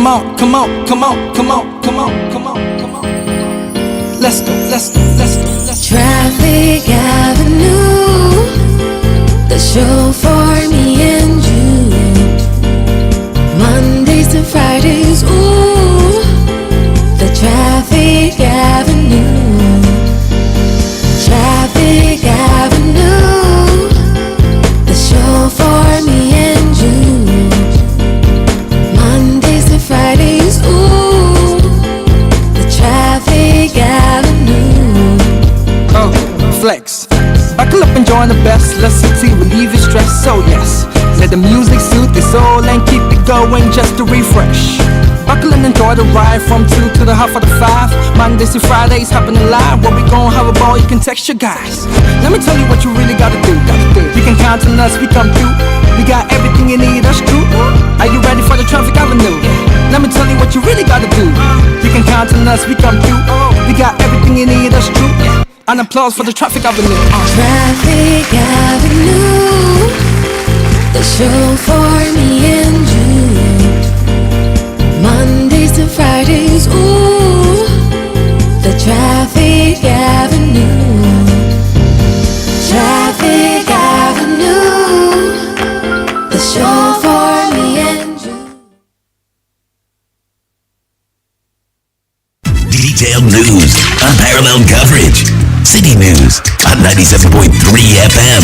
come on, come on, come on, come on, come on, come on, come on. Let's go, let's go, let's go, let's go. Traffic Avenue, the show for me and you. Mondays to Fridays, ooh, the Traffic Avenue. Traffic Avenue, the show for me and you. Mondays to Fridays, ooh, the Traffic Avenue. Oh, flex. Buckle up and join the best. Let's see, relieve your stress. So yes, let the music soothe your soul and keep it going just to refresh. Buckle and enjoy the ride from 2 to the half of the 5. Mondays to Fridays happening live. Where we gon' have a ball, you can text your guys. Let me tell you what you really gotta do. You can count on us, we come through. We got everything you need, that's true. Are you ready for the Traffic Avenue? Let me tell you what you really gotta do. You can count on us, we come through. We got everything you need, that's true. An applause for the Traffic Avenue. Traffic Avenue, the show for me and you. Mondays to Fridays, ooh, the Traffic Avenue. Traffic Avenue, the show for me and you. Detailed news, unparalleled coverage. City News on 97.3 FM.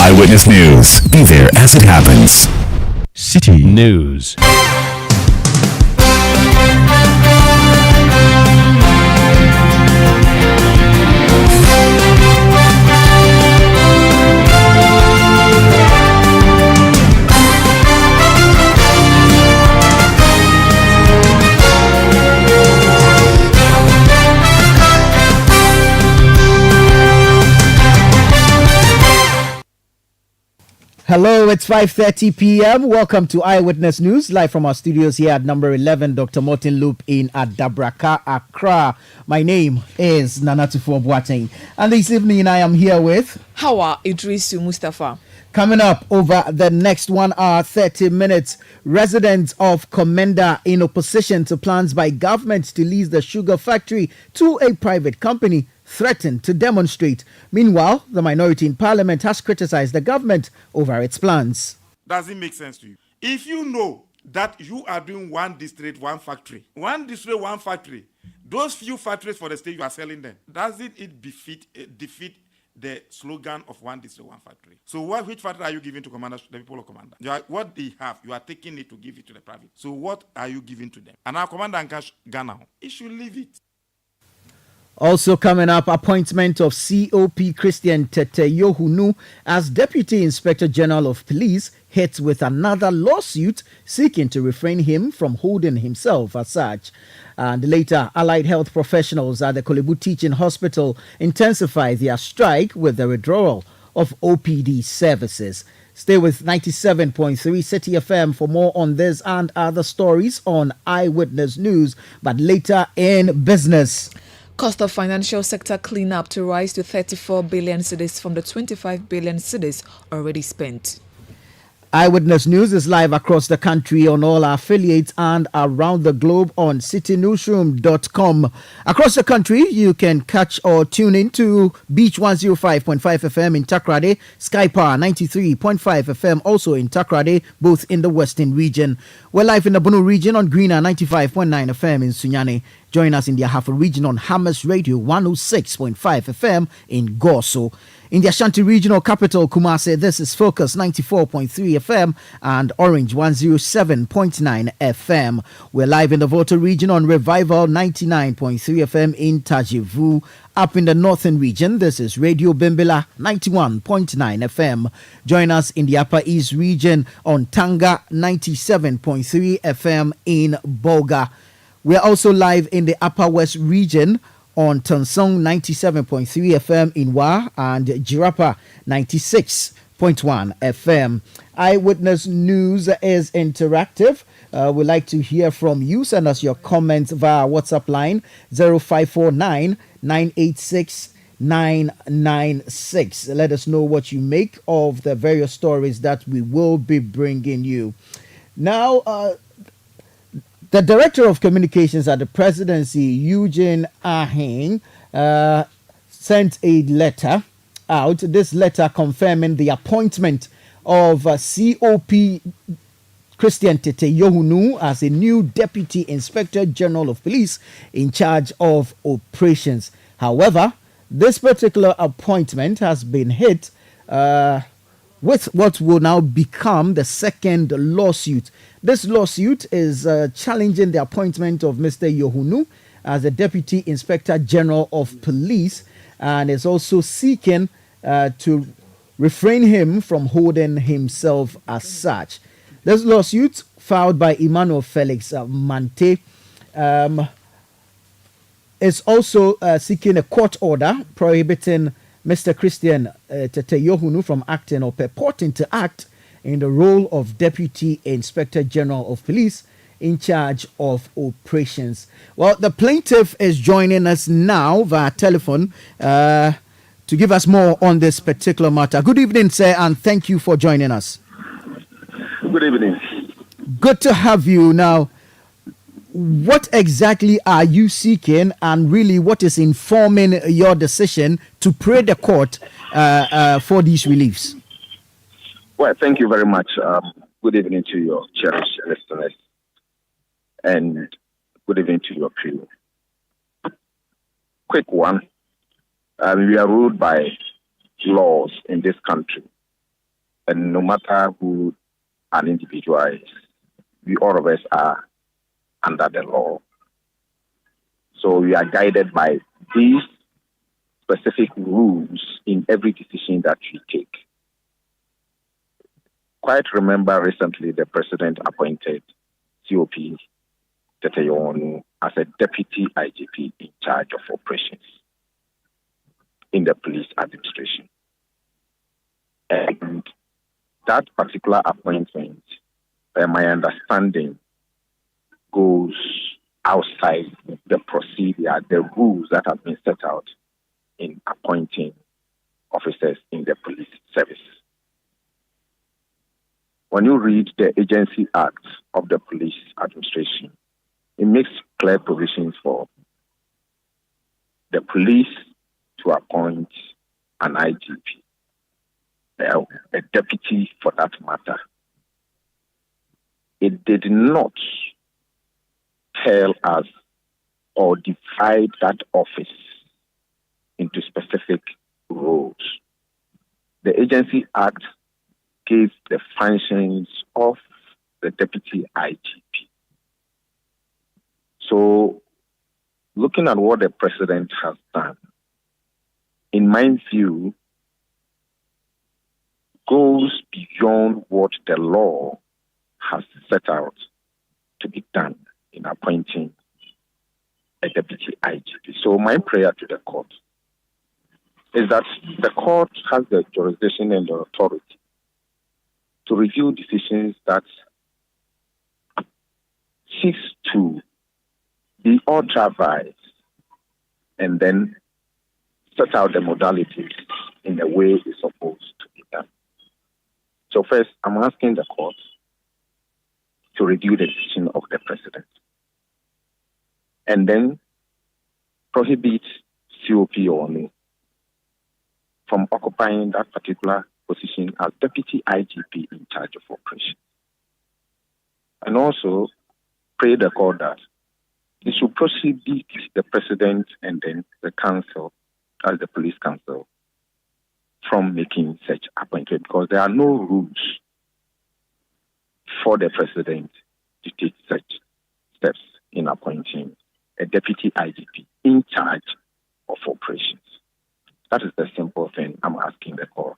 Eyewitness News. Be there as it happens. City News. Hello, it's 5:30 p.m. Welcome to Eyewitness News, live from our studios here at number 11, Dr. Martin Loop in Adabraka, Accra. My name is Nanatufo Boateng, and this evening I am here with Hawa Idrisu Mustafa. Coming up over the next 1 hour, 30 minutes, residents of Komenda in opposition to plans by government to lease the sugar factory to a private company threatened to demonstrate. Meanwhile, the minority in parliament has criticized the government over its plans. Does it make sense to you? If you know that you are doing one district, one factory, those few factories for the state you are selling them, doesn't it defeat the slogan of one district, one factory? So which factory are you giving to commanders, the people of Commander? What they have, you are taking it to give it to the private. So what are you giving to them? And our Commander and Cash Ghana, he should leave it. Also coming up, appointment of COP Christian Tete Yohunu as Deputy Inspector General of Police hit with another lawsuit seeking to refrain him from holding himself as such. And later, allied health professionals at the Kolebu Teaching Hospital intensify their strike with the withdrawal of OPD services. Stay with 97.3 Citi FM for more on this and other stories on Eyewitness News, but later in business. Cost of financial sector cleanup to rise to 34 billion cedis from the 25 billion cedis already spent. Eyewitness News is live across the country on all our affiliates and around the globe on citynewsroom.com. Across the country, you can catch or tune in to Beach 105.5 FM in Takrade, Sky Power 93.5 FM also in Takrade, both in the western region. We're live in the Bono region on Greener 95.9 FM in Sunyani. Join us in the Ahafo region on Hammers Radio 106.5 FM in Goso. In the Ashanti Regional Capital, Kumasi, this is Focus 94.3 FM and Orange 107.9 FM. We're live in the Volta region on Revival 99.3 FM in Tajivu. Up in the Northern region, this is Radio Bimbila 91.9 FM. Join us in the Upper East region on Tanga 97.3 FM in Boga. We're also live in the Upper West region on Tansong 97.3 FM in Wa and Jirapa 96.1 FM. Eyewitness News is interactive. We'd like to hear from you. Send us your comments via WhatsApp line 0549 986 996. Let us know what you make of the various stories that we will be bringing you. Now, The Director of Communications at the Presidency, Eugene Aheng, sent a letter out. This letter confirming the appointment of COP Christian Tete Yohunu as a new Deputy Inspector General of Police in charge of operations. However, this particular appointment has been hit with what will now become the second lawsuit. This lawsuit is challenging the appointment of Mr. Yohunu as the Deputy Inspector General of Police, and is also seeking to refrain him from holding himself as such. This lawsuit, filed by Emmanuel Felix Mante, is also seeking a court order prohibiting Mr. Christian Tete Yohunu from acting or purporting to act in the role of Deputy Inspector General of Police in charge of operations. Well, the plaintiff is joining us now via telephone to give us more on this particular matter. Good evening, sir, and thank you for joining us. Good evening. Good to have you. Now, what exactly are you seeking, and really what is informing your decision to pray the court for these reliefs? Well, thank you very much. Good evening to your cherished listeners, and good evening to your crew. Quick one. We are ruled by laws in this country, and no matter who an individual is, we all of us are under the law. So we are guided by these specific rules in every decision that we take. Quite remember recently the president appointed COP Tete Yohunu as a deputy IGP in charge of operations in the police administration. And that particular appointment, by my understanding, goes outside the procedure, the rules that have been set out in appointing officers in the police service. When you read the Agency Act of the Police Administration, it makes clear provisions for the police to appoint an IGP, a deputy for that matter. It did not tell us or divide that office into specific roles. The Agency Act gave the functions of the deputy IGP. So, looking at what the president has done, in my view, goes beyond what the law has set out to be done in appointing a deputy IGP. So my prayer to the court is that the court has the jurisdiction and the authority to review decisions that seeks to be ultra-vires and then set out the modalities in the way it's supposed to be done. So first, I'm asking the court to review the decision of the president and then prohibit COP only from occupying that particular position as deputy IGP in charge of operations. And also pray the court that it should prohibit the president and then the council, as the police council, from making such appointment, because there are no rules for the president to take such steps in appointing a deputy IGP in charge of operations. That is the simple thing I'm asking the court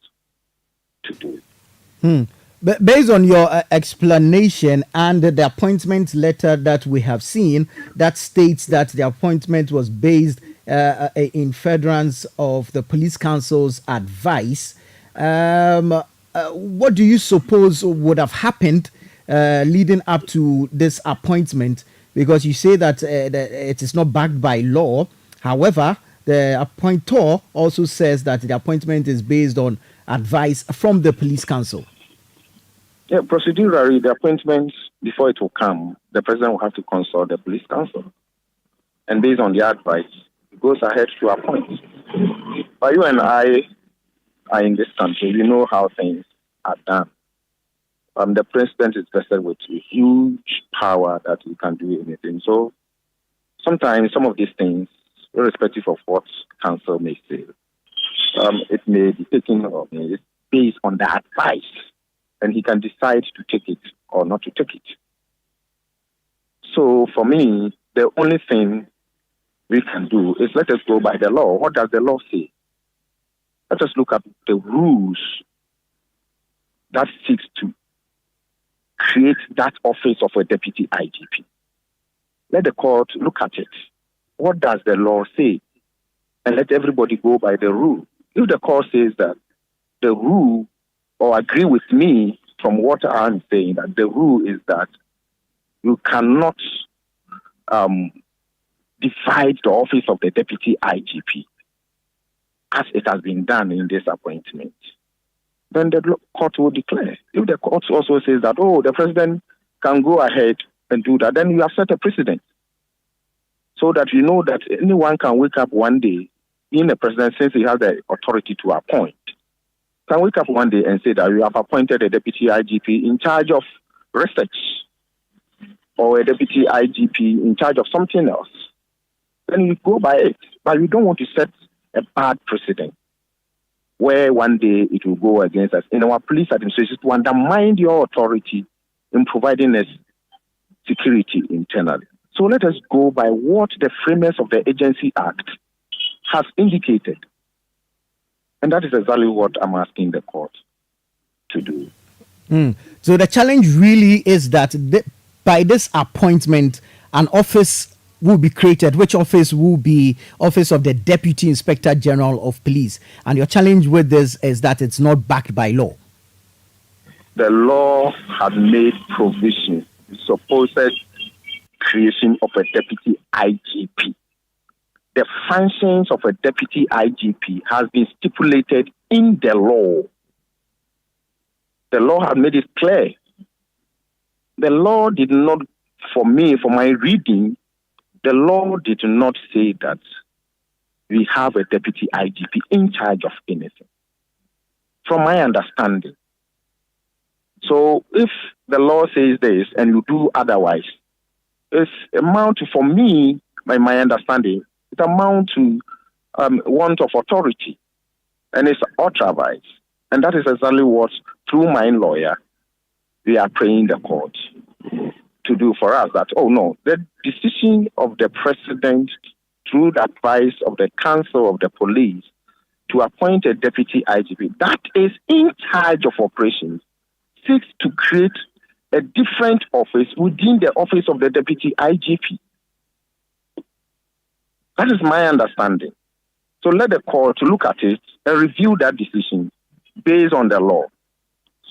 to do. But based on your explanation and the appointment letter that we have seen, that states that the appointment was based in furtherance of the police council's advice, what do you suppose would have happened leading up to this appointment? Because you say that it is not backed by law. However, the appointer also says that the appointment is based on advice from the police council. Yeah, procedurally, the appointment, before it will come, the president will have to consult the police council. And based on their advice, it goes ahead to appoint. But you and I are in this country. We know how things are done. The president is vested with a huge power that he can do anything. So sometimes some of these things, irrespective of what council may say, it may be taken based on the advice, and he can decide to take it or not to take it. So for me, the only thing we can do is let us go by the law. What does the law say? Let us look at the rules that seeks to create that office of a deputy IGP. Let the court look at it. What does the law say? And let everybody go by the rule. If the court says that the rule, or agree with me from what I'm saying, that the rule is that you cannot divide the office of the deputy IGP as it has been done in this appointment, then the court will declare. If the court also says that, the president can go ahead and do that, then you have set a precedent. So that you know that anyone can wake up one day, being a president, since he has the authority to appoint, can wake up one day and say that you have appointed a deputy IGP in charge of research, or a deputy IGP in charge of something else. Then you go by it. But you don't want to set a bad precedent where one day it will go against us in our police administration to undermine your authority in providing us security internally. So let us go by what the framers of the Agency Act has indicated. And that is exactly what I'm asking the court to do. So the challenge really is that by this appointment, an office will be created, which office will be Office of the Deputy Inspector General of Police. And your challenge with this is that it's not backed by law. The law had made provision, supposed creation of a deputy IGP. The functions of a deputy IGP has been stipulated in the law. The law had made it clear. The law did not, for my reading, the law did not say that we have a deputy IGP in charge of anything, from my understanding. So if the law says this and you do otherwise, it's amount to, for me, by my understanding, it amount to want of authority, and it's authorized. And that is exactly what, through my lawyer, we are praying the court to do for us, that, the decision of the president through the advice of the council of the police to appoint a deputy IGP that is in charge of operations seeks to create a different office within the office of the deputy IGP. That is my understanding. So let the court look at it and review that decision based on the law,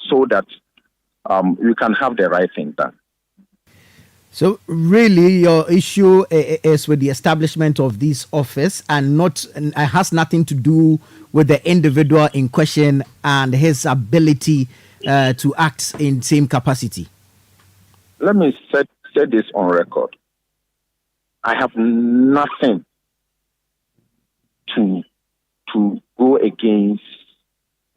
so that you can have the right thing done. So really, your issue is with the establishment of this office, and it has nothing to do with the individual in question and his ability to act in same capacity. Let me set this on record. I have nothing to go against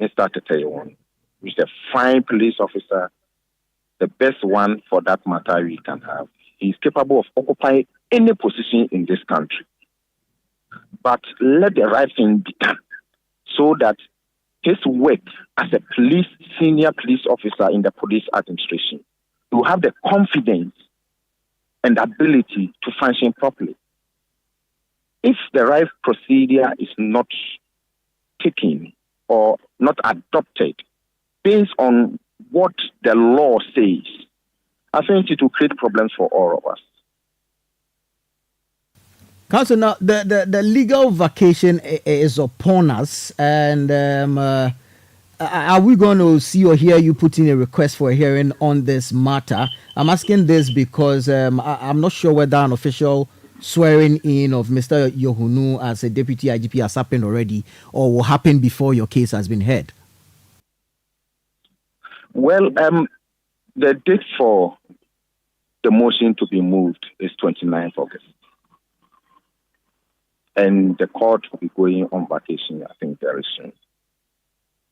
Mr. Teteyewon. He's a fine police officer, the best one for that matter we can have. He's capable of occupying any position in this country. But let the right thing be done, so that his work as a senior police officer in the police administration will have the confidence and ability to function properly. If the right procedure is not taken or not adopted based on what the law says, I think it will create problems for all of us. Council, now the legal vacation is upon us, and are we going to see or hear you put in a request for a hearing on this matter? I'm asking this because I'm not sure whether an official swearing in of Mr. Yohunu as a deputy IGP has happened already, or will happen before your case has been heard. Well, The date for the motion to be moved is 29th August. And the court will be going on vacation, I think, very soon.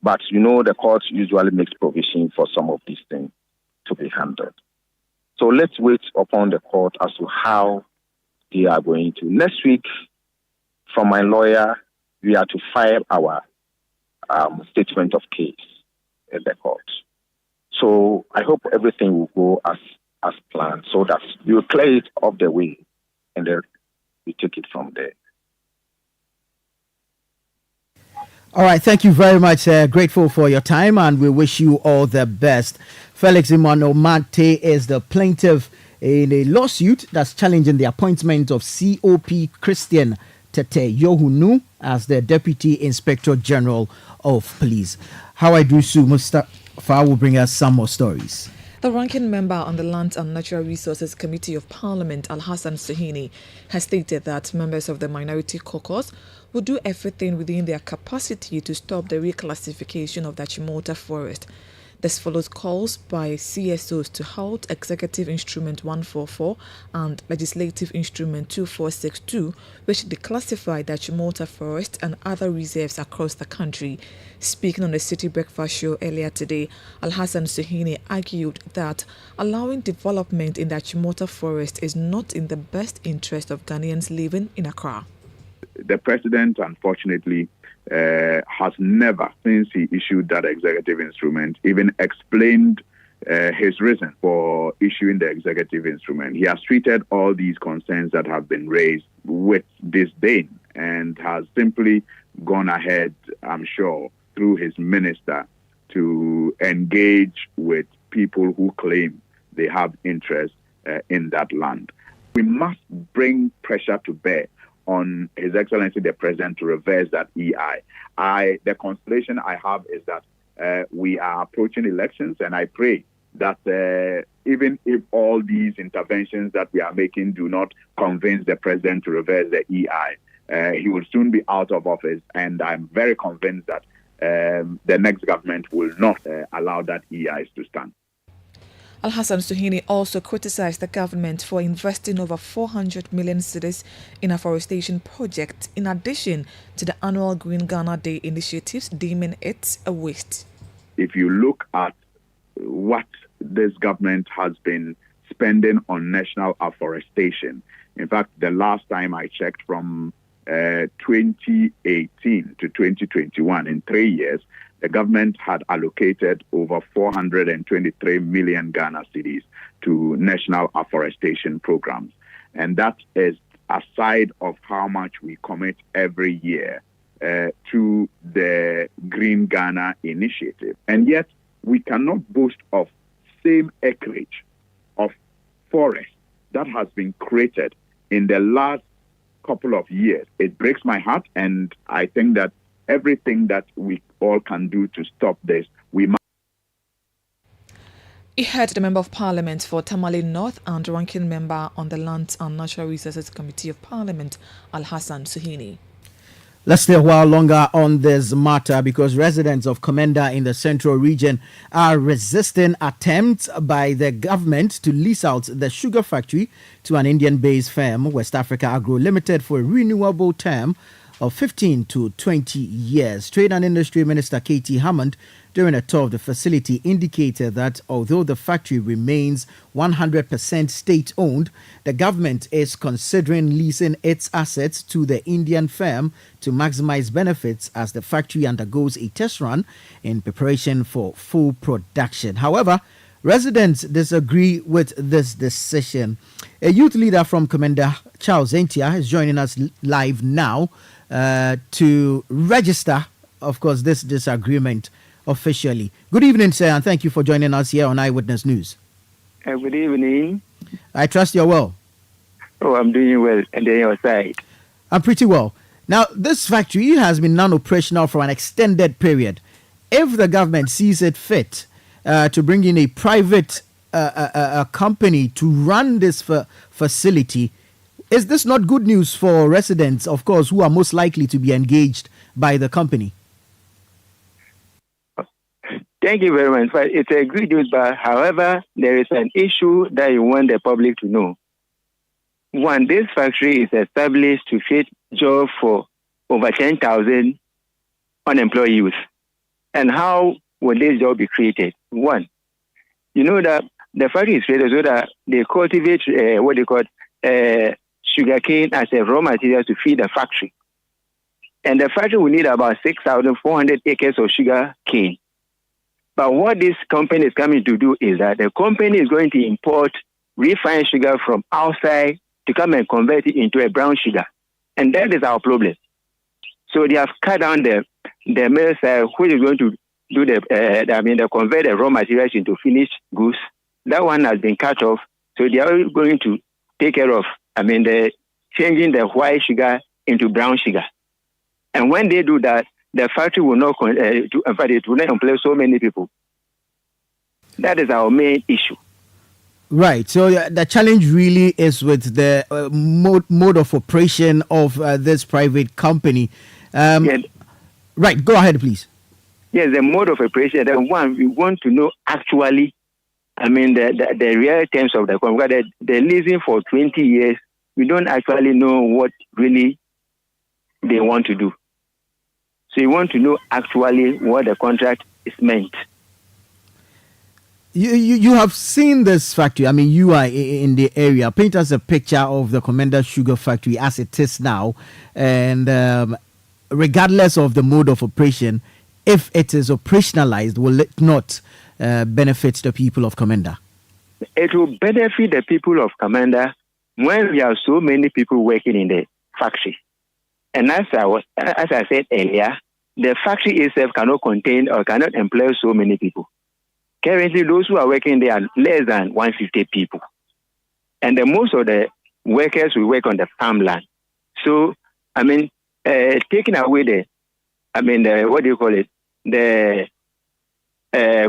But, the court usually makes provision for some of these things to be handled. So let's wait upon the court as to how they are going to. Next week, from my lawyer, we are to file our statement of case in the court. So I hope everything will go as planned so that we will clear it off the way and then we take it from there. All right, thank you very much. Grateful for your time, and we wish you all the best. Felix Emmanuel Mate is the plaintiff in a lawsuit that's challenging the appointment of COP Christian Tete Yohunu as the Deputy Inspector General of Police. How I do so, Mustafa will bring us some more stories. The ranking member on the Lands and Natural Resources Committee of Parliament, Al-Hassan Suhini, has stated that members of the Minority Caucus will do everything within their capacity to stop the reclassification of the Chimota Forest. This follows calls by CSOs to halt Executive Instrument 144 and Legislative Instrument 2462, which declassify the Chimota Forest and other reserves across the country. Speaking on the City Breakfast Show earlier today, Al-Hassan Suhini argued that allowing development in the Chimota Forest is not in the best interest of Ghanaians living in Accra. The president, unfortunately, has never, since he issued that executive instrument, even explained his reason for issuing the executive instrument. He has treated all these concerns that have been raised with disdain and has simply gone ahead, I'm sure, through his minister to engage with people who claim they have interest in that land. We must bring pressure to bear on His Excellency the President to reverse that EI. The consolation I have is that we are approaching elections, and I pray that even if all these interventions that we are making do not convince the President to reverse the EI, he will soon be out of office, and I'm very convinced that the next government will not allow that EIs to stand. Al-Hassan Suhini also criticized the government for investing over 400 million cedis in a afforestation project, in addition to the annual Green Ghana Day initiatives, deeming it a waste. If you look at what this government has been spending on national afforestation, in fact, the last time I checked, from 2018 to 2021, in 3 years, the government had allocated over 423 million Ghana cedis to national afforestation programs. And that is aside of how much we commit every year to the Green Ghana initiative. And yet, we cannot boast of same acreage of forest that has been created in the last couple of years. It breaks my heart, and I think that everything that we all can do to stop this, we must. He heard the Member of Parliament for Tamale North and ranking member on the Lands and Natural Resources Committee of Parliament, Al-Hassan Suhini. Let's stay a while longer on this matter because residents of Komenda in the Central Region are resisting attempts by the government to lease out the sugar factory to an Indian-based firm, West Africa Agro Limited, for a renewable term of 15 to 20 years. Trade and Industry Minister Katie Hammond, during a tour of the facility, indicated that although the factory remains 100% state-owned, the government is considering leasing its assets to the Indian firm to maximize benefits as the factory undergoes a test run in preparation for full production. However, residents disagree with this decision. A youth leader from Komenda, Charles Entia, is joining us live now to register, of course, this disagreement officially. Good evening, sir, and thank you for joining us here on Eyewitness News. Good evening. I trust you're well. Oh, I'm doing well. And then your side? I'm pretty well. Now, this factory has been non-operational for an extended period. If the government sees it fit to bring in a private company to run this facility, is this not good news for residents, of course, who are most likely to be engaged by the company? Thank you very much. But it's a good news, but however, there is an issue that you want the public to know. One, this factory is established to create jobs for over 10,000 unemployed youth. And how will this job be created? One, you know that the factory is created so that they cultivate what they call sugarcane as a raw material to feed the factory. And the factory will need about 6,400 acres of sugar cane. But what this company is coming to do is that the company is going to import refined sugar from outside to come and convert it into a brown sugar. And that is our problem. So they have cut down the mill side, which is going to do the convert the raw materials into finished goods. That one has been cut off. So they are going to take care of, changing the white sugar into brown sugar. And when they do that, the factory will not, it will not employ so many people. That is our main issue. Right. So the challenge really is with the mode of operation of this private company. Yes. Right. Go ahead, please. Yes, the mode of operation. The one we want to know actually, the real terms of the contract. The leasing for 20 years, we don't actually know what really they want to do. So you want to know actually what the contract is meant. You have seen this factory. You are in the area. Paint us a picture of the Commander Sugar Factory as it is now. And regardless of the mode of operation, if it is operationalized, will it not benefit the people of Commander? It will benefit the people of Commander when we have so many people working in the factory. And as I said earlier, the factory itself cannot contain or cannot employ so many people. Currently, those who are working there are less than 150 people. And most of the workers will work on the farmland. So, taking away what do you call it? The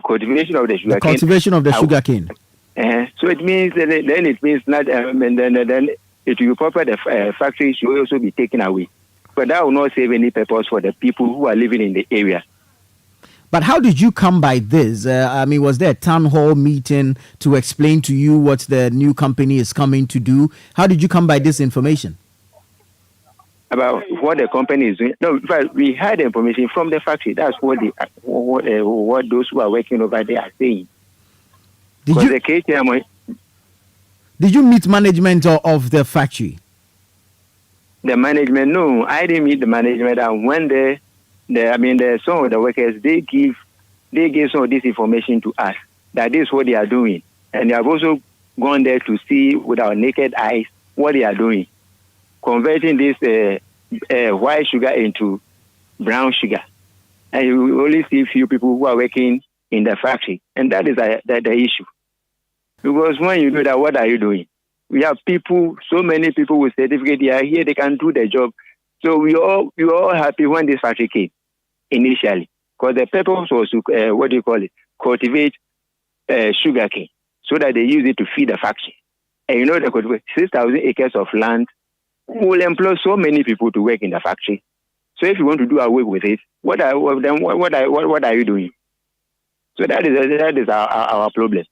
cultivation of the sugar cane. The cultivation of the sugar cane. So it means, then it means not, then it will be proper, the factory should also be taken away. But that will not save any purpose for the people who are living in the area. But how did you come by this? Was there a town hall meeting to explain to you what the new company is coming to do? How did you come by this information? About what the company is doing? No, but we had information from the factory. That's what those who are working over there are saying. Did you meet management of the factory? The management, no, I didn't meet the management. And when some of the workers, they give some of this information to us, that this is what they are doing. And they have also gone there to see with our naked eyes what they are doing, converting this white sugar into brown sugar. And you will only see a few people who are working in the factory. And that is the issue. Because when you do that, what are you doing? We have people, so many people with certificate, they are here, they can do the job. So we were all happy when this factory came initially, because the purpose was to, cultivate sugar cane so that they use it to feed the factory. And you know, the 6,000 acres of land will employ so many people to work in the factory. So if you want to do away with it, what are you doing? So that is our problem.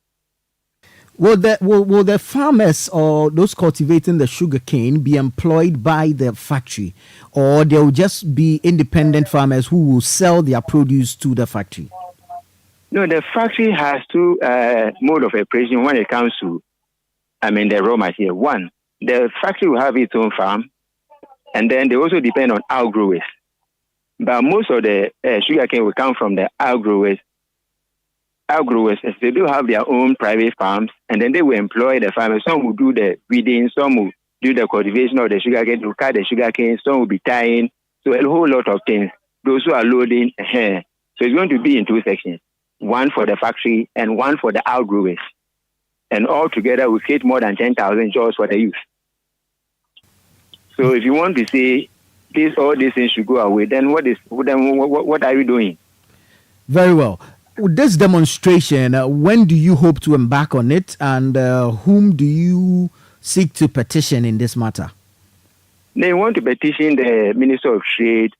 Will the farmers or those cultivating the sugar cane be employed by the factory, or there will just be independent farmers who will sell their produce to the factory? No, the factory has two mode of operation when it comes to, the raw material. One, the factory will have its own farm, and then they also depend on outgrowers. But most of the sugar cane will come from the outgrowers. Outgrowers, they do have their own private farms, and then they will employ the farmers. Some will do the weeding, some will do the cultivation of the sugar cane, to cut the sugar cane, some will be tying, so a whole lot of things. Those who are loading, so it's going to be in two sections, one for the factory and one for the outgrowers. And all together we create more than 10,000 jobs for the youth. So if you want to say all these things should go away, then what are you doing? Very well. This demonstration, when do you hope to embark on it, and whom do you seek to petition in this matter? They want to petition the Minister of Trade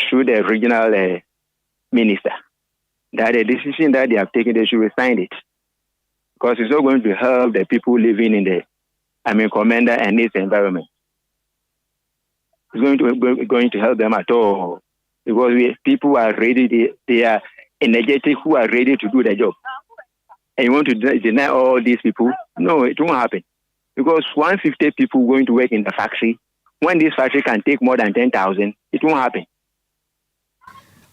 through the regional minister. that the decision that they have taken, they should resign it. Because it's not going to help the people living in the, Commander and its environment. It's going to help them at all. Because people are ready, they are energetic, who are ready to do the job. And you want to deny all these people? No, it won't happen. Because 150 people going to work in the factory, when this factory can take more than 10,000, it won't happen.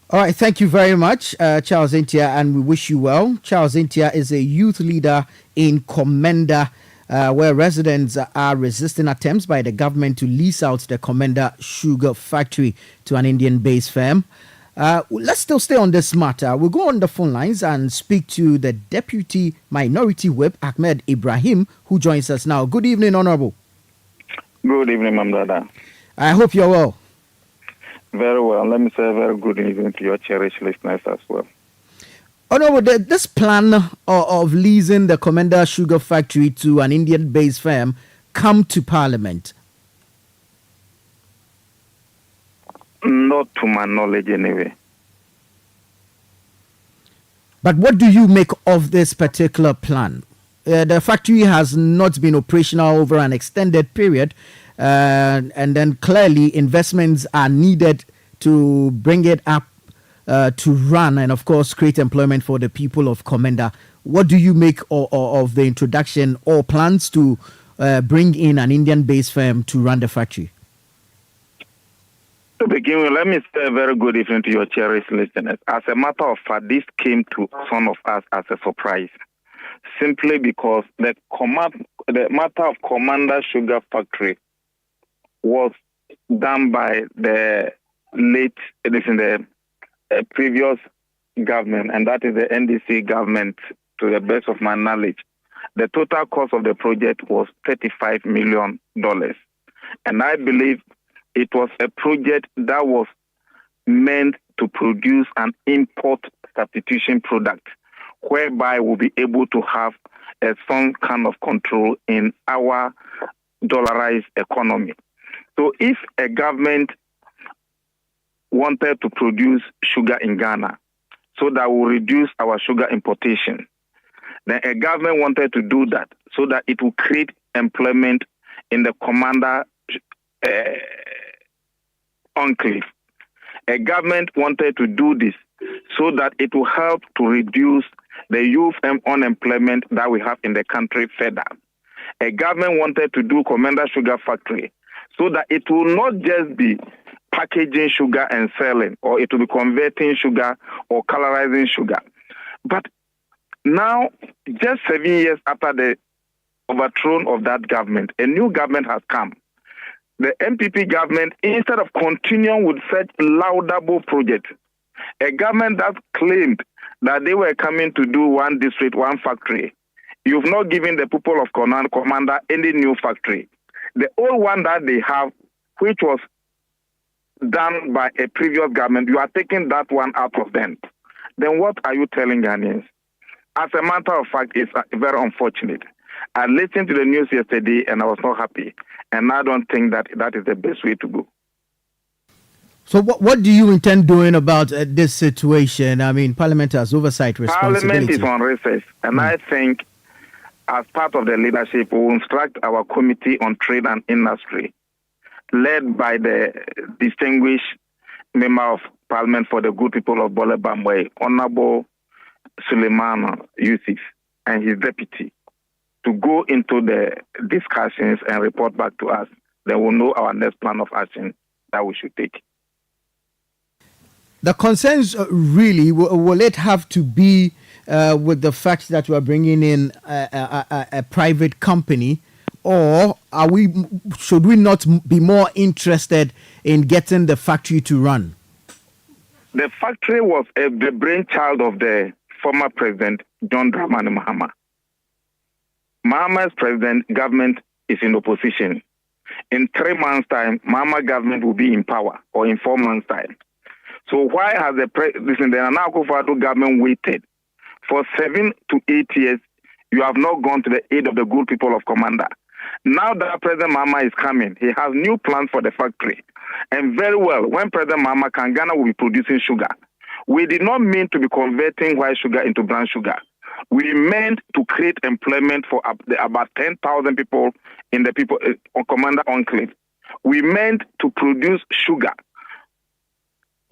All right, thank you very much, Charles Intia, and we wish you well. Charles Intia is a youth leader in Commander, where residents are resisting attempts by the government to lease out the Commander sugar factory to an Indian-based firm. Let's still stay on this matter. We'll go on the phone lines and speak to the Deputy Minority Whip, Ahmed Ibrahim, who joins us now. Good evening, Honorable. Good evening, Mamdada. I hope you're well. Very well. Let me say a very good evening to your cherished listeners as well. Honorable, this plan of leasing the Commander Sugar Factory to an Indian-based firm come to Parliament? Not to my knowledge, anyway. But what do you make of this particular plan? The factory has not been operational over an extended period, and then clearly investments are needed to bring it up to run and, of course, create employment for the people of Commander. What do you make of the introduction or plans to bring in an Indian-based firm to run the factory? To begin with, let me say a very good evening to your cherished listeners. As a matter of fact, this came to some of us as a surprise, simply because the matter of Commander Sugar Factory was done by the previous government, and that is the NDC government, to the best of my knowledge. The total cost of the project was $35 million. And I believe it was a project that was meant to produce an import substitution product, whereby we'll be able to have some kind of control in our dollarized economy. So if a government wanted to produce sugar in Ghana so that will reduce our sugar importation, then a government wanted to do that so that it will create employment in the Commander enclave. A government wanted to do this so that it will help to reduce the youth unemployment that we have in the country further. A government wanted to do Commander Sugar Factory so that it will not just be packaging sugar and selling, or it will be converting sugar or colorizing sugar. But now, just 7 years after the overthrow of that government, a new government has come. The MPP government, instead of continuing with such laudable projects, a government that claimed that they were coming to do one district, one factory, you've not given the people of Commander any new factory. The old one that they have, which was done by a previous government, you are taking that one out of them. Then what are you telling Ghanaians? As a matter of fact, it's very unfortunate. I listened to the news yesterday and I was not happy. And I don't think that that is the best way to go. So what do you intend doing about this situation? I mean, Parliament has oversight responsibility. Parliament is on recess. And I think as part of the leadership, we will instruct our Committee on Trade and Industry, led by the distinguished Member of Parliament for the good people of Bole Bambwe, Honorable Suleiman Yusuf, and his deputy, to go into the discussions and report back to us. Then we'll know our next plan of action that we should take. The concerns really, will it have to be with the fact that we are bringing in a private company, or should we not be more interested in getting the factory to run? The factory was the brainchild of the former president, John Dramani Mahama. Mahama's president government is in opposition. In 3 months' time, Mahama government will be in power, or in 4 months' time. So why has the Nana Akufo-Addo government waited for 7 to 8 years? You have not gone to the aid of the good people of Commander. Now that President Mahama is coming, he has new plans for the factory. And very well, when President Mahama can, Ghana will be producing sugar. we did not mean to be converting white sugar into brown sugar. We meant to create employment for about 10,000 people in the people on Commander Enclave. We meant to produce sugar,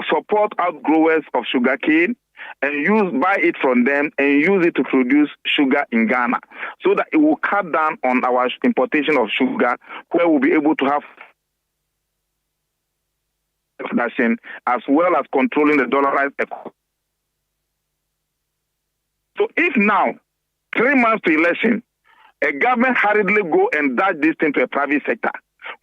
support outgrowers of sugarcane, and buy it from them and use it to produce sugar in Ghana, so that it will cut down on our importation of sugar, where we'll be able to have production as well as controlling the dollarized economy. So if now, 3 months to election, a government hurriedly go and dash this thing to a private sector,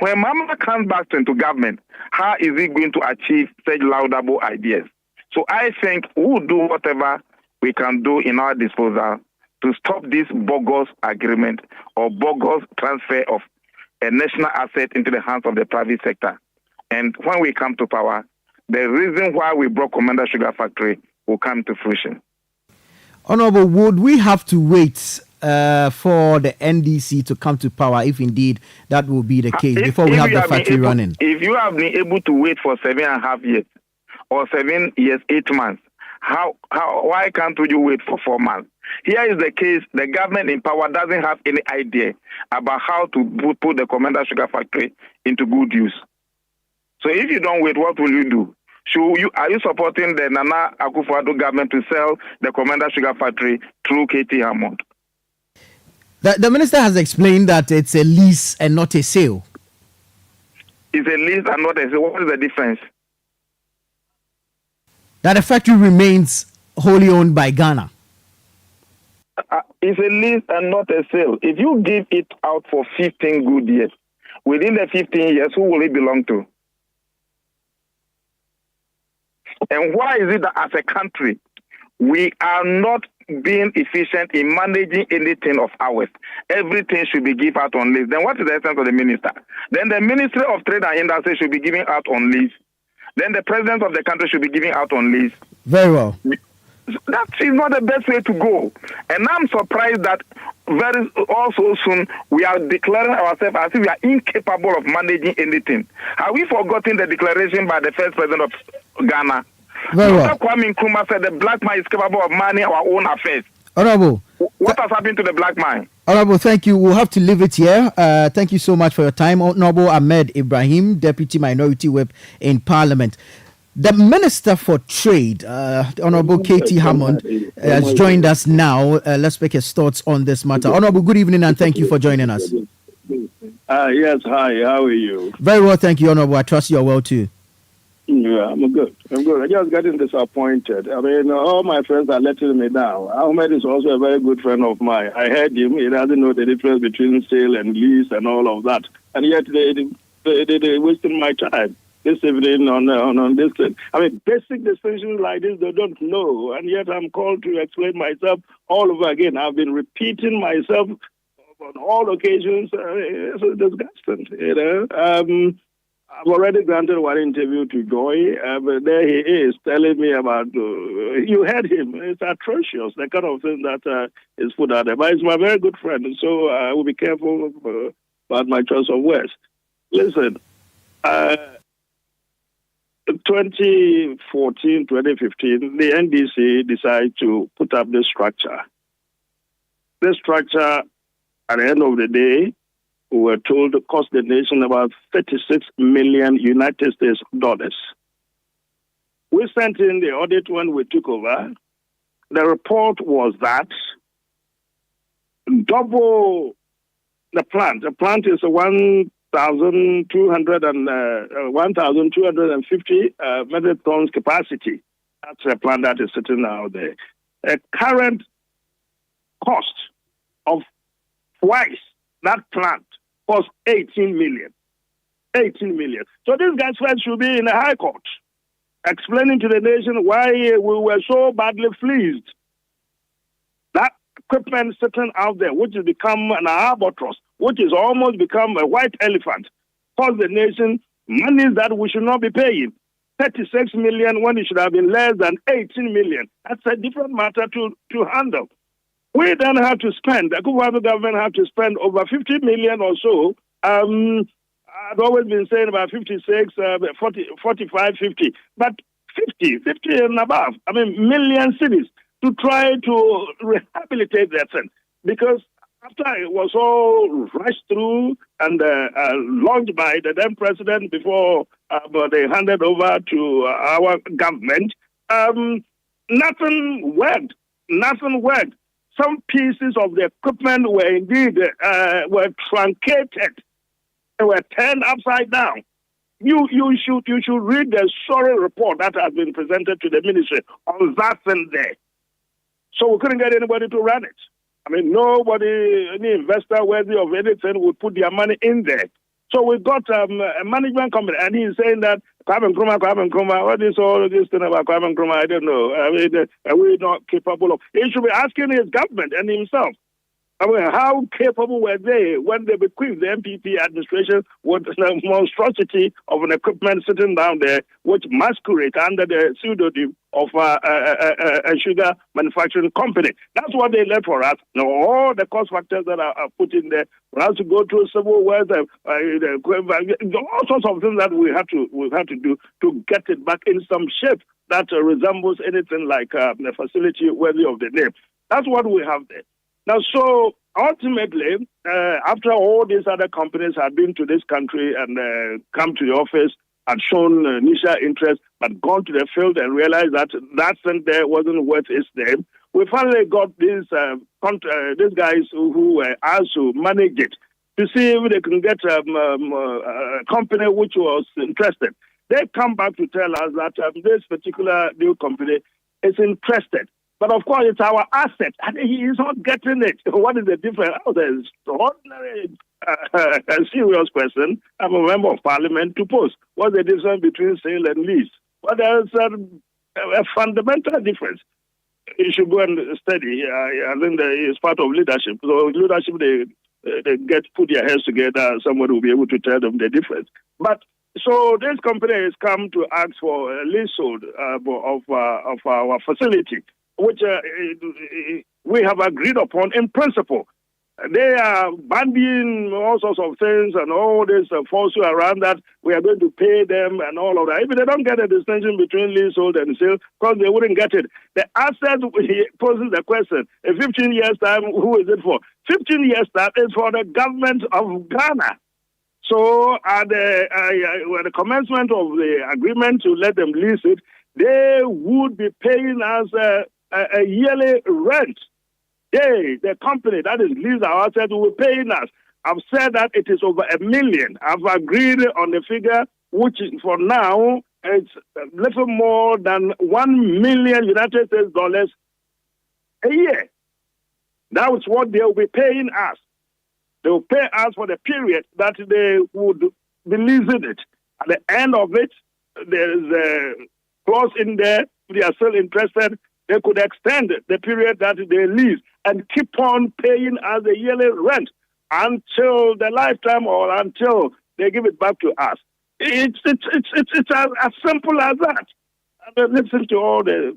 when Mama comes back into government, how is he going to achieve such laudable ideas? So I think we will do whatever we can do in our disposal to stop this bogus agreement or bogus transfer of a national asset into the hands of the private sector. And when we come to power, the reason why we broke Commander Sugar Factory will come to fruition. Honorable, would we have to wait for the NDC to come to power, if indeed that will be the case, before we have the factory running? If you have been able to wait for 7.5 years or 7 years, 8 months, why can't you wait for 4 months? Here is the case: the government in power doesn't have any idea about how to put the Commander Sugar Factory into good use. So if you don't wait, what will you do? Are you supporting the Nana Akufo-Addo government to sell the Commander Sugar Factory through KT Hammond? The minister has explained that it's a lease and not a sale. It's a lease and not a sale. What is the difference? That the factory remains wholly owned by Ghana. It's a lease and not a sale. If you give it out for 15 good years, within the 15 years, who will it belong to? And why is it that as a country, we are not being efficient in managing anything of ours? Everything should be given out on lease. Then what is the essence of the minister? Then the Ministry of Trade and Industry should be giving out on lease. Then the president of the country should be giving out on lease. Very well. That is not the best way to go. And I'm surprised that also soon we are declaring ourselves as if we are incapable of managing anything. Have we forgotten the declaration by the first president of Ghana? Very well. Kwame Nkrumah said the black man is capable of managing our own affairs. Honorable. What has happened to the black man? Honorable, thank you. We'll have to leave it here. Thank you so much for your time. Honorable Ahmed Ibrahim, Deputy Minority Whip in Parliament. The Minister for Trade, Honorable KT Hammond, has joined us now. Let's make his thoughts on this matter. Honorable, good evening and thank you for joining us. Yes, hi, how are you? Very well, thank you, Honorable. I trust you are well too. Yeah, I'm good. I just getting disappointed. I mean, all my friends are letting me down. Ahmed is also a very good friend of mine. I heard him. He doesn't know the difference between sale and lease and all of that. And yet they're wasting my time this evening on this thing. I mean, basic distinctions like this, they don't know. And yet I'm called to explain myself all over again. I've been repeating myself on all occasions. It's disgusting, you know. I've already granted one interview to Joy, but there he is telling me about, you heard him, it's atrocious, the kind of thing that is put out there. But he's my very good friend, so I will be careful about my choice of words. Listen, 2014, 2015, the NDC decided to put up this structure. This structure, at the end of the day, we were told to cost the nation about $36 million United States dollars. We sent in the audit when we took over. The report was that double the plant. The plant is 1,250 metric tons capacity. That's the plant that is sitting out there. A current cost of twice that plant cost 18 million. 18 million. So these guys first should be in the High Court explaining to the nation why we were so badly fleeced. That equipment sitting out there, which has become an albatross, which has almost become a white elephant, cost the nation money that we should not be paying. 36 million when it should have been less than 18 million. That's a different matter to handle. We then have to spend, the Akufo-Addo government have to spend over 50 million or so. I've always been saying about 56, 40, 45, 50. But 50 and above. I mean, million cities to try to rehabilitate that thing. Because after it was all rushed through and launched by the then president before they handed over to our government, nothing worked. Nothing worked. Some pieces of the equipment were indeed were truncated. They were turned upside down. You should read the sorry report that has been presented to the ministry on that thing there. So we couldn't get anybody to run it. I mean, nobody, any investor worthy of anything would put their money in there. So we got a management company, and he's saying that Kwame Nkrumah, what is all this thing about Kwame Nkrumah? I don't know. I mean, are we not capable of? He should be asking his government and himself. I mean, how capable were they when they bequeathed the MPP administration with the monstrosity of an equipment sitting down there, which masquerade under the pseudonym of a sugar manufacturing company? That's what they left for us. Now, all the cost factors that are put in there for us to go through civil wars, all sorts of things that we have to do to get it back in some shape that resembles anything like a facility worthy of the name. That's what we have there. Now, so ultimately, after all these other companies had been to this country and come to the office, had shown initial interest, but gone to the field and realized that that thing there wasn't worth its name, we finally got these guys who were asked to manage it to see if they can get a company which was interested. They come back to tell us that this particular new company is interested. But of course, it's our asset, and he is not getting it. What is the difference? Oh, there's ordinary, serious question. I'm a member of parliament to pose. What's the difference between sale and lease? Well, there's a fundamental difference. You should go and study. I think it's part of leadership. So leadership, they put their heads together. Someone will be able to tell them the difference. But so this company has come to ask for a leasehold of our facility, which we have agreed upon in principle. They are bandying all sorts of things and all this falsehood around that we are going to pay them and all of that. If they don't get a distinction between leasehold and sale, because they wouldn't get it. The asset poses the question, in 15 years' time, who is it for? 15 years' time is for the government of Ghana. So at the commencement of the agreement to let them lease it, they would be paying us a yearly rent. The company that is leased our asset will be paying us. I've said that it is over $1 million. I've agreed on the figure, which for now it's a little more than $1 million United States dollars a year. That is what they will be paying us. They will pay us for the period that they would be leasing it. At the end of it, there is a clause in there. If they are still interested, they could extend the period that they lease and keep on paying us a yearly rent until the lifetime or until they give it back to us. It's as simple as that. I mean, listen to all the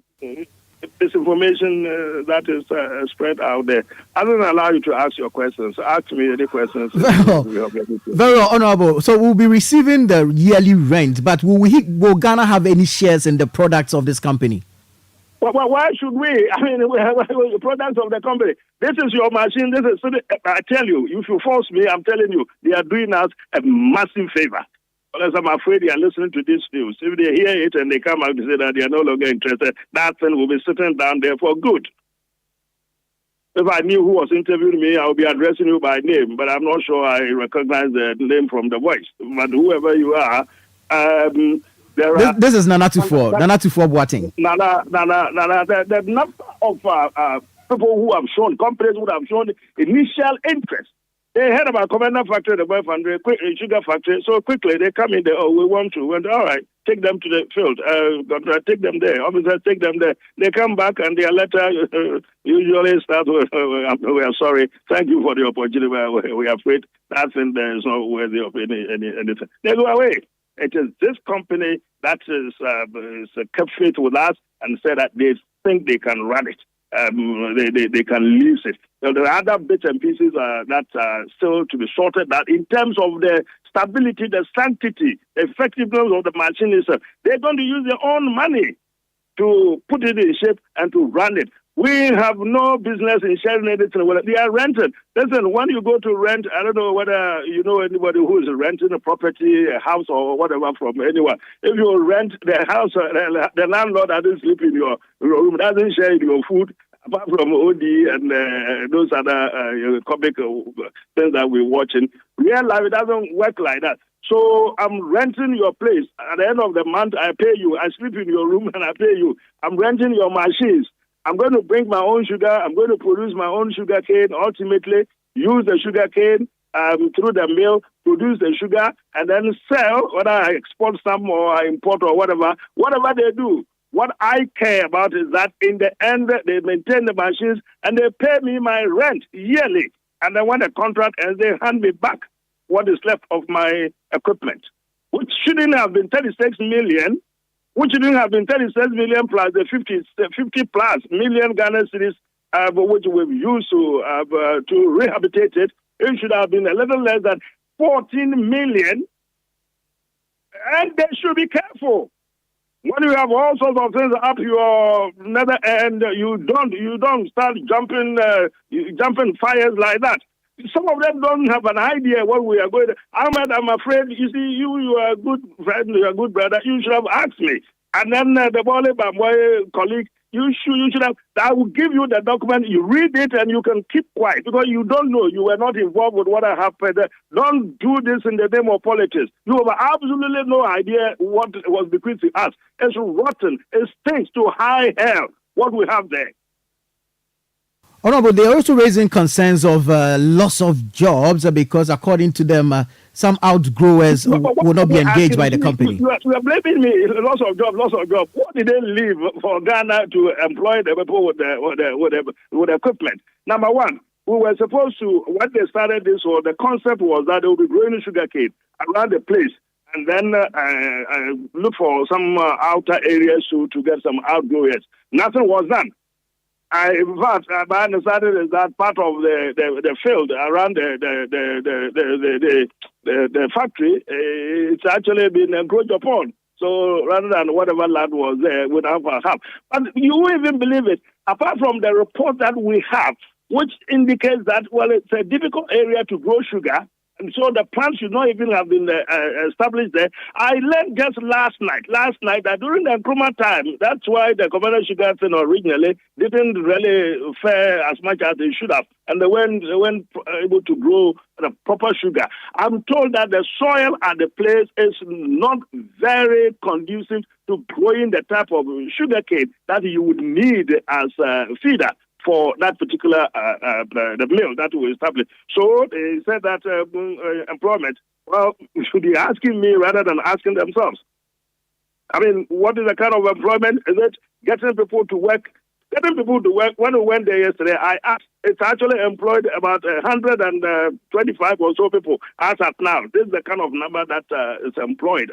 disinformation that is spread out there. I don't allow you to ask your questions. Ask me any questions. Very well, Honorable. So we'll be receiving the yearly rent, but will Ghana have any shares in the products of this company? Well, why should we? I mean, we have the products of the company. This is your machine. This is, I tell you, if you force me, I'm telling you, they are doing us a massive favor. Unless I'm afraid they are listening to this news. If they hear it and they come out and say that they are no longer interested, that thing will be sitting down there for good. If I knew who was interviewing me, I would be addressing you by name, but I'm not sure I recognize the name from the voice. But whoever you are, this is Nana Tufo Boateng. The number of people who have shown, companies who have shown initial interest. They heard about Commander Factory, the boyfriend, sugar factory. So quickly they come in there. Oh, we want to. And all right, take them to the field. Take them there. Officers, take them there. They come back and their letter usually starts with, "We are sorry. Thank you for the opportunity. We are afraid that thing there is not worthy of anything." They go away. It is this company that is kept faith with us and said that they think they can run it. they can lease it. Now, there are other bits and pieces that are still to be sorted. That in terms of the stability, the sanctity, the effectiveness of the machine itself, they're going to use their own money to put it in shape and to run it. We have no business in sharing anything. Well, they are rented. Listen, when you go to rent, I don't know whether you know anybody who is renting a property, a house, or whatever from anyone. If you rent the house, the landlord doesn't sleep in your room, doesn't share your food, apart from OD and those other comic things that we're watching. Real life, it doesn't work like that. So I'm renting your place. At the end of the month, I pay you. I sleep in your room and I pay you. I'm renting your machines. I'm going to bring my own sugar. I'm going to produce my own sugar cane, ultimately use the sugar cane through the mill, produce the sugar, and then sell, whether I export some or I import or whatever they do. What I care about is that in the end, they maintain the machines and they pay me my rent yearly. And then when the contract ends, they hand me back what is left of my equipment, which shouldn't have been 36 million, which shouldn't have been 36 million plus the 50 plus million Ghana cedis, which we've used to rehabilitate it. It should have been a little less than 14 million. And they should be careful. When you have all sorts of things up your nether end, you don't start jumping fires like that. Some of them don't have an idea what we are going to. Ahmed, I'm afraid, you see, you are a good friend, you are a good brother, you should have asked me. And then the Bole Bamboy colleague, you should have, I will give you the document, you read it and you can keep quiet because you don't know, you were not involved with what happened. Don't do this in the name of politics. You have absolutely no idea what was bequeathed to us. It's rotten, it stinks to high hell, what we have there. Honorable, they're also raising concerns of loss of jobs because, according to them, some outgrowers will not be engaged by the company. You are blaming me. Loss of job. What did they leave for Ghana to employ the people with equipment? Number one, we were supposed to, when they started this, or the concept was that they would be growing sugarcane around the place and then look for some outer areas to get some outgrowers. Nothing was done. In fact, my understanding is that part of the field around the factory, it's actually been encroached upon. So rather than whatever land was there, would have. But you won't even believe it. Apart from the report that we have, which indicates that, well, it's a difficult area to grow sugar, and so the plant should not even have been established there. I learned just last night that during the Nkrumah time, that's why the commercial sugar thing originally didn't really fare as much as they should have. And they weren't able to grow the proper sugar. I'm told that the soil at the place is not very conducive to growing the type of sugar cane that you would need as a feeder for that particular the mill that we established. So they said that employment, well, should be asking me rather than asking themselves. I mean, what is the kind of employment? Is it getting people to work? When we went there yesterday, I asked, it's actually employed about 125 or so people as at now. This is the kind of number that is employed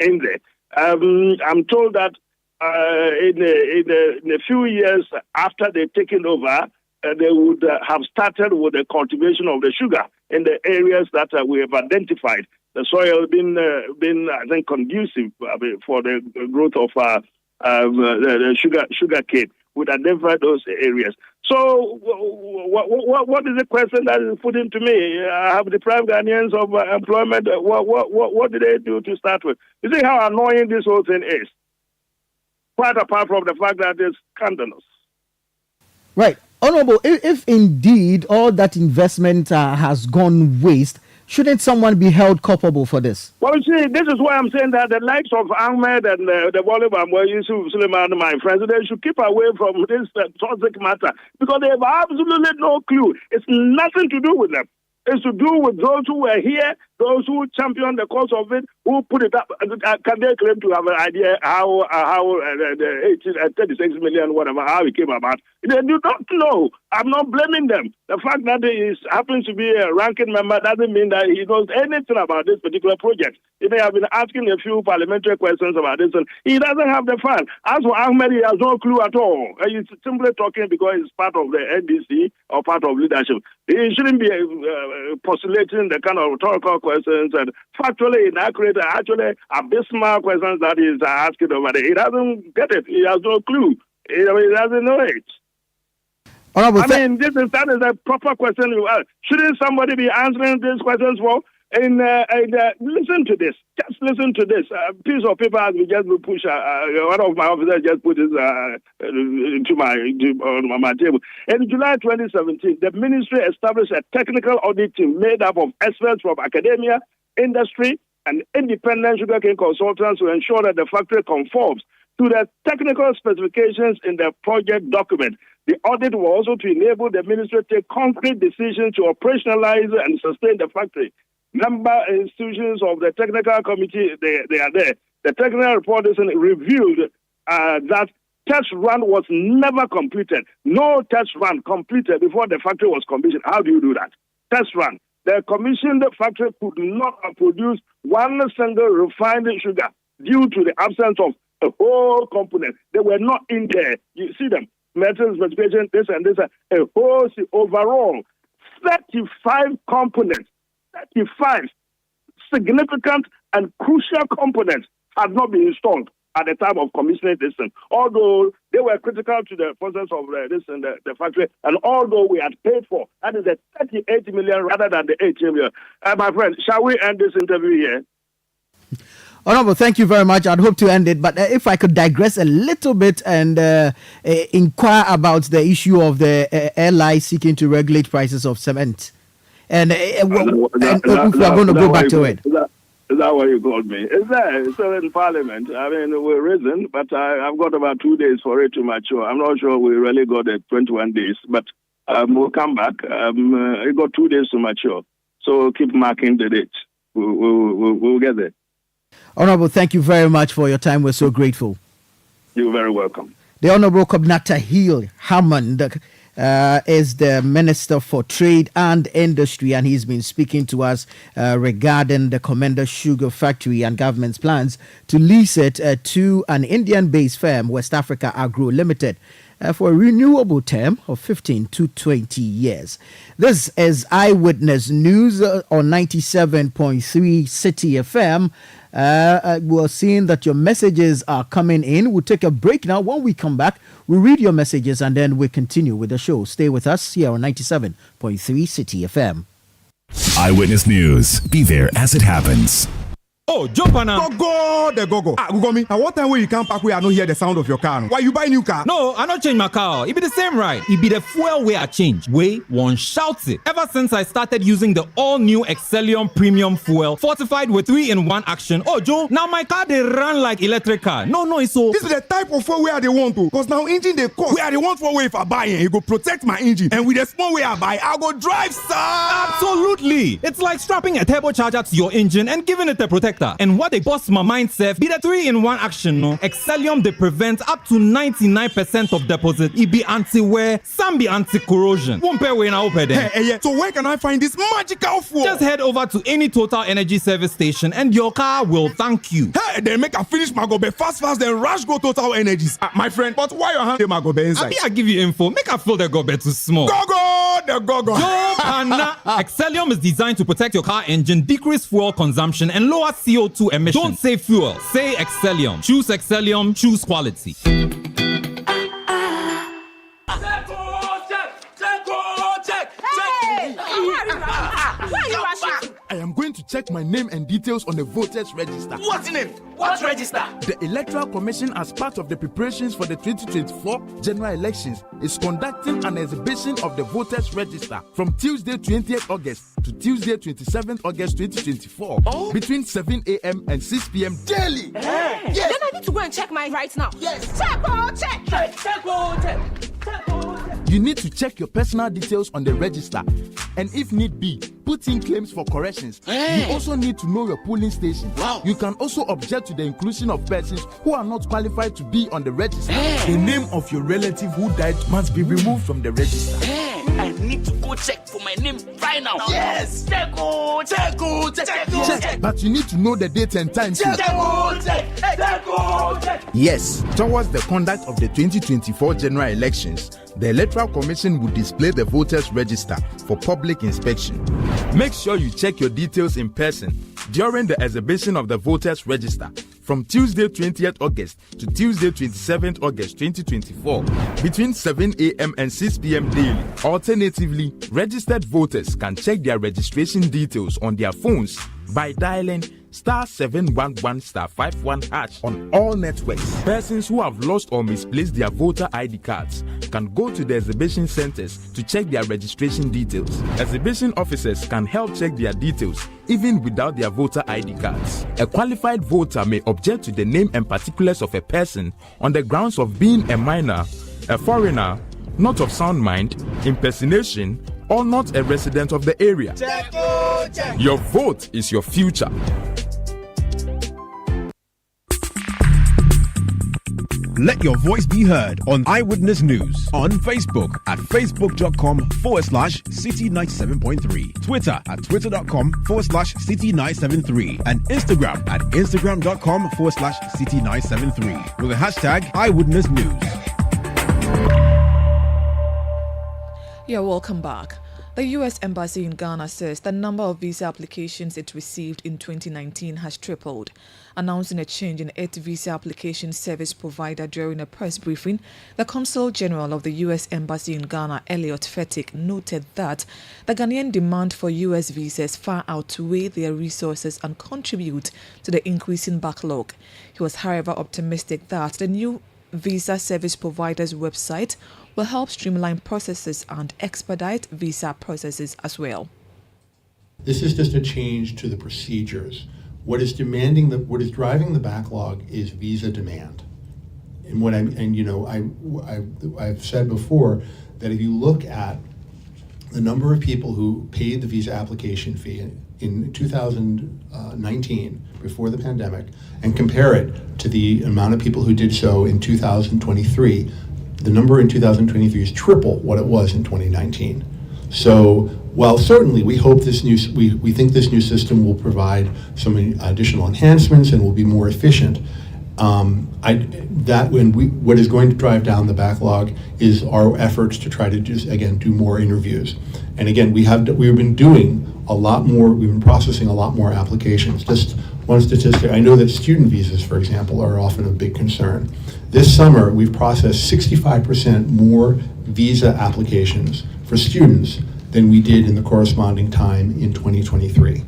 in there. I'm told that in a few years after they've taken over, they would have started with the cultivation of the sugar in the areas that we have identified. The soil been I think, conducive for the growth of the sugar cane. Would identify those areas. So, what is the question that is put into me? Have deprived Ghanaians of employment? What did they do to start with? You see how annoying this whole thing is? Quite apart from the fact that it's scandalous. Right. Honorable, if indeed all that investment has gone waste, shouldn't someone be held culpable for this? Well, you see, this is why I'm saying that the likes of Ahmed and the Bolivarian, Yusuf Suleiman, my friends, they should keep away from this toxic matter because they have absolutely no clue. It's nothing to do with them. It's to do with those who were here Those who champion the cause of it, who put it up, can they claim to have an idea how the 36 million, whatever, how it came about? They do not know. I'm not blaming them. The fact that he happens to be a ranking member doesn't mean that he knows anything about this particular project. He may have been asking a few parliamentary questions about this, and he doesn't have the fund. As for Ahmed, he has no clue at all. He's simply talking because he's part of the NDC or part of leadership. He shouldn't be postulating the kind of rhetorical questions and factually inaccurate, actually abysmal questions that he's asking over there. He doesn't get it. He has no clue. He doesn't know it. That is a proper question. Shouldn't somebody be answering these questions for? And listen to this. Just listen to this. A piece of paper has been just pushed. One of my officers just put this on my table. In July 2017, the ministry established a technical audit team made up of experts from academia, industry, and independent sugarcane consultants to ensure that the factory conforms to the technical specifications in the project document. The audit was also to enable the ministry to take concrete decisions to operationalize and sustain the factory. Member institutions of the technical committee, they are there. The technical report is revealed that test run was never completed. No test run completed before the factory was commissioned. How do you do that? Test run. The commissioned factory could not produce one single refined sugar due to the absence of a whole component. They were not in there. You see them. Metal specification, this and this, a whole overall 35 components, 35 significant and crucial components had not been installed at the time of commissioning this thing. Although they were critical to the process of this and the factory, and although we had paid for, that is the 38 million rather than the 18 million. My friend, shall we end this interview here? Honorable, thank you very much. I'd hope to end it, but if I could digress a little bit and inquire about the issue of the airline seeking to regulate prices of cement. And if we are going to go back to it. Is that what you called me? It's there. It's still in Parliament. I mean, we're risen, but I've got about 2 days for it to mature. I'm not sure we really got it 21 days, but we'll come back. It got 2 days to mature. So keep marking the date. We'll get there. Honorable, thank you very much for your time. We're so grateful. You're very welcome. The Honorable Kobnata Hill Hammond is the Minister for Trade and Industry, and he's been speaking to us regarding the Commander Sugar Factory and government's plans to lease it to an Indian-based firm, West Africa Agro Limited, for a renewable term of 15 to 20 years. This is Eyewitness News on 97.3 Citi FM. We're seeing that your messages are coming in. We'll take a break now. When we come back, we'll read your messages and then we'll continue with the show. Stay with us here on 97.3 Citi FM. Eyewitness News. Be there as it happens. Oh, jump on now. Go. Google me. At what time will you come back where I don't hear the sound of your car? Why you buy new car? No, I not change my car. It be the same right. It be the fuel way I change. Way one shouts it. Ever since I started using the all-new Excellium Premium Fuel, fortified with 3-in-1 action. Oh, Joe, now my car they run like electric car. No, it's so. This is the type of fuel where they want to. Because now engine they cost. Where they want for way if I buy it, it go protect my engine. And with the small way I buy, I go drive, sir. Absolutely. It's like strapping a turbocharger to your engine and giving it a protector. And what they bust my mind, Seth, be the 3-in-1 action, no? Excellium, they prevent up to 99% of deposit. It be anti-wear, some be anti-corrosion. Won't pay when I open them. Hey, so where can I find this magical fuel? Just head over to any Total Energy service station and your car will thank you. Hey, they make a finish Magobe fast, then rush go Total Energies. My friend, but why you hand the Magobe inside? I give you info. Make a fill the Gobe too small. Go! Excellium is designed to protect your car engine, decrease fuel consumption, and lower CO2 emissions. Don't say fuel, say Excellium. Choose Excellium, choose quality. I am going to check my name and details on the voters register. What's name? What register? The Electoral Commission, as part of the preparations for the 2024 general elections, is conducting an exhibition of the voters register from Tuesday 20th August to Tuesday 27th August 2024 between 7 a.m. and 6 p.m. daily. Yes. Then I need to go and check mine right now. Yes. Check. You need to check your personal details on the register, and if need be, put in claims for corrections. You also need to know your polling station. You can also object to the inclusion of persons who are not qualified to be on the register. The name of your relative who died must be removed from the register. I need to go check for my name right now. Yes! Check. But you need to know the date and time too. Yes, towards the conduct of the 2024 general elections, the Electoral Commission will display the voters' register for public inspection. Make sure you check your details in person during the exhibition of the voters' register from Tuesday 20th August to Tuesday 27th August 2024 between 7 a.m. and 6 p.m. daily. Alternatively, registered voters can check their registration details on their phones by dialing *711*51# on all networks. Persons who have lost or misplaced their voter ID cards can go to the exhibition centers to check their registration details. Exhibition officers can help check their details even without their voter ID cards. A qualified voter may object to the name and particulars of a person on the grounds of being a minor, a foreigner, not of sound mind, impersonation, or not a resident of the area. Your vote is your future. Let your voice be heard on Eyewitness News on Facebook at facebook.com/Citi97.3, Twitter at twitter.com/Citi973, and Instagram at instagram.com/Citi973 with the hashtag Eyewitness News. You're welcome back. The U.S. Embassy in Ghana says the number of visa applications it received in 2019 has tripled. Announcing a change in its visa application service provider during a press briefing, the Consul General of the U.S. Embassy in Ghana, Elliot Fettig, noted that the Ghanaian demand for U.S. visas far outweigh their resources and contribute to the increasing backlog. He was, however, optimistic that the new visa service provider's website will help streamline processes and expedite visa processes as well. This is just a change to the procedures. What is driving the backlog is visa demand. I've said before that if you look at the number of people who paid the visa application fee in 2019 before the pandemic and compare it to the amount of people who did so in 2023, the number in 2023 is triple what it was in 2019. So while certainly we hope we think this new system will provide some additional enhancements and will be more efficient, what is going to drive down the backlog is our efforts to try to do more interviews. And again, we've been doing a lot more. We've been processing a lot more applications. Just one statistic: I know that student visas, for example, are often a big concern. This summer, we've processed 65% more visa applications for students than we did in the corresponding time in 2023.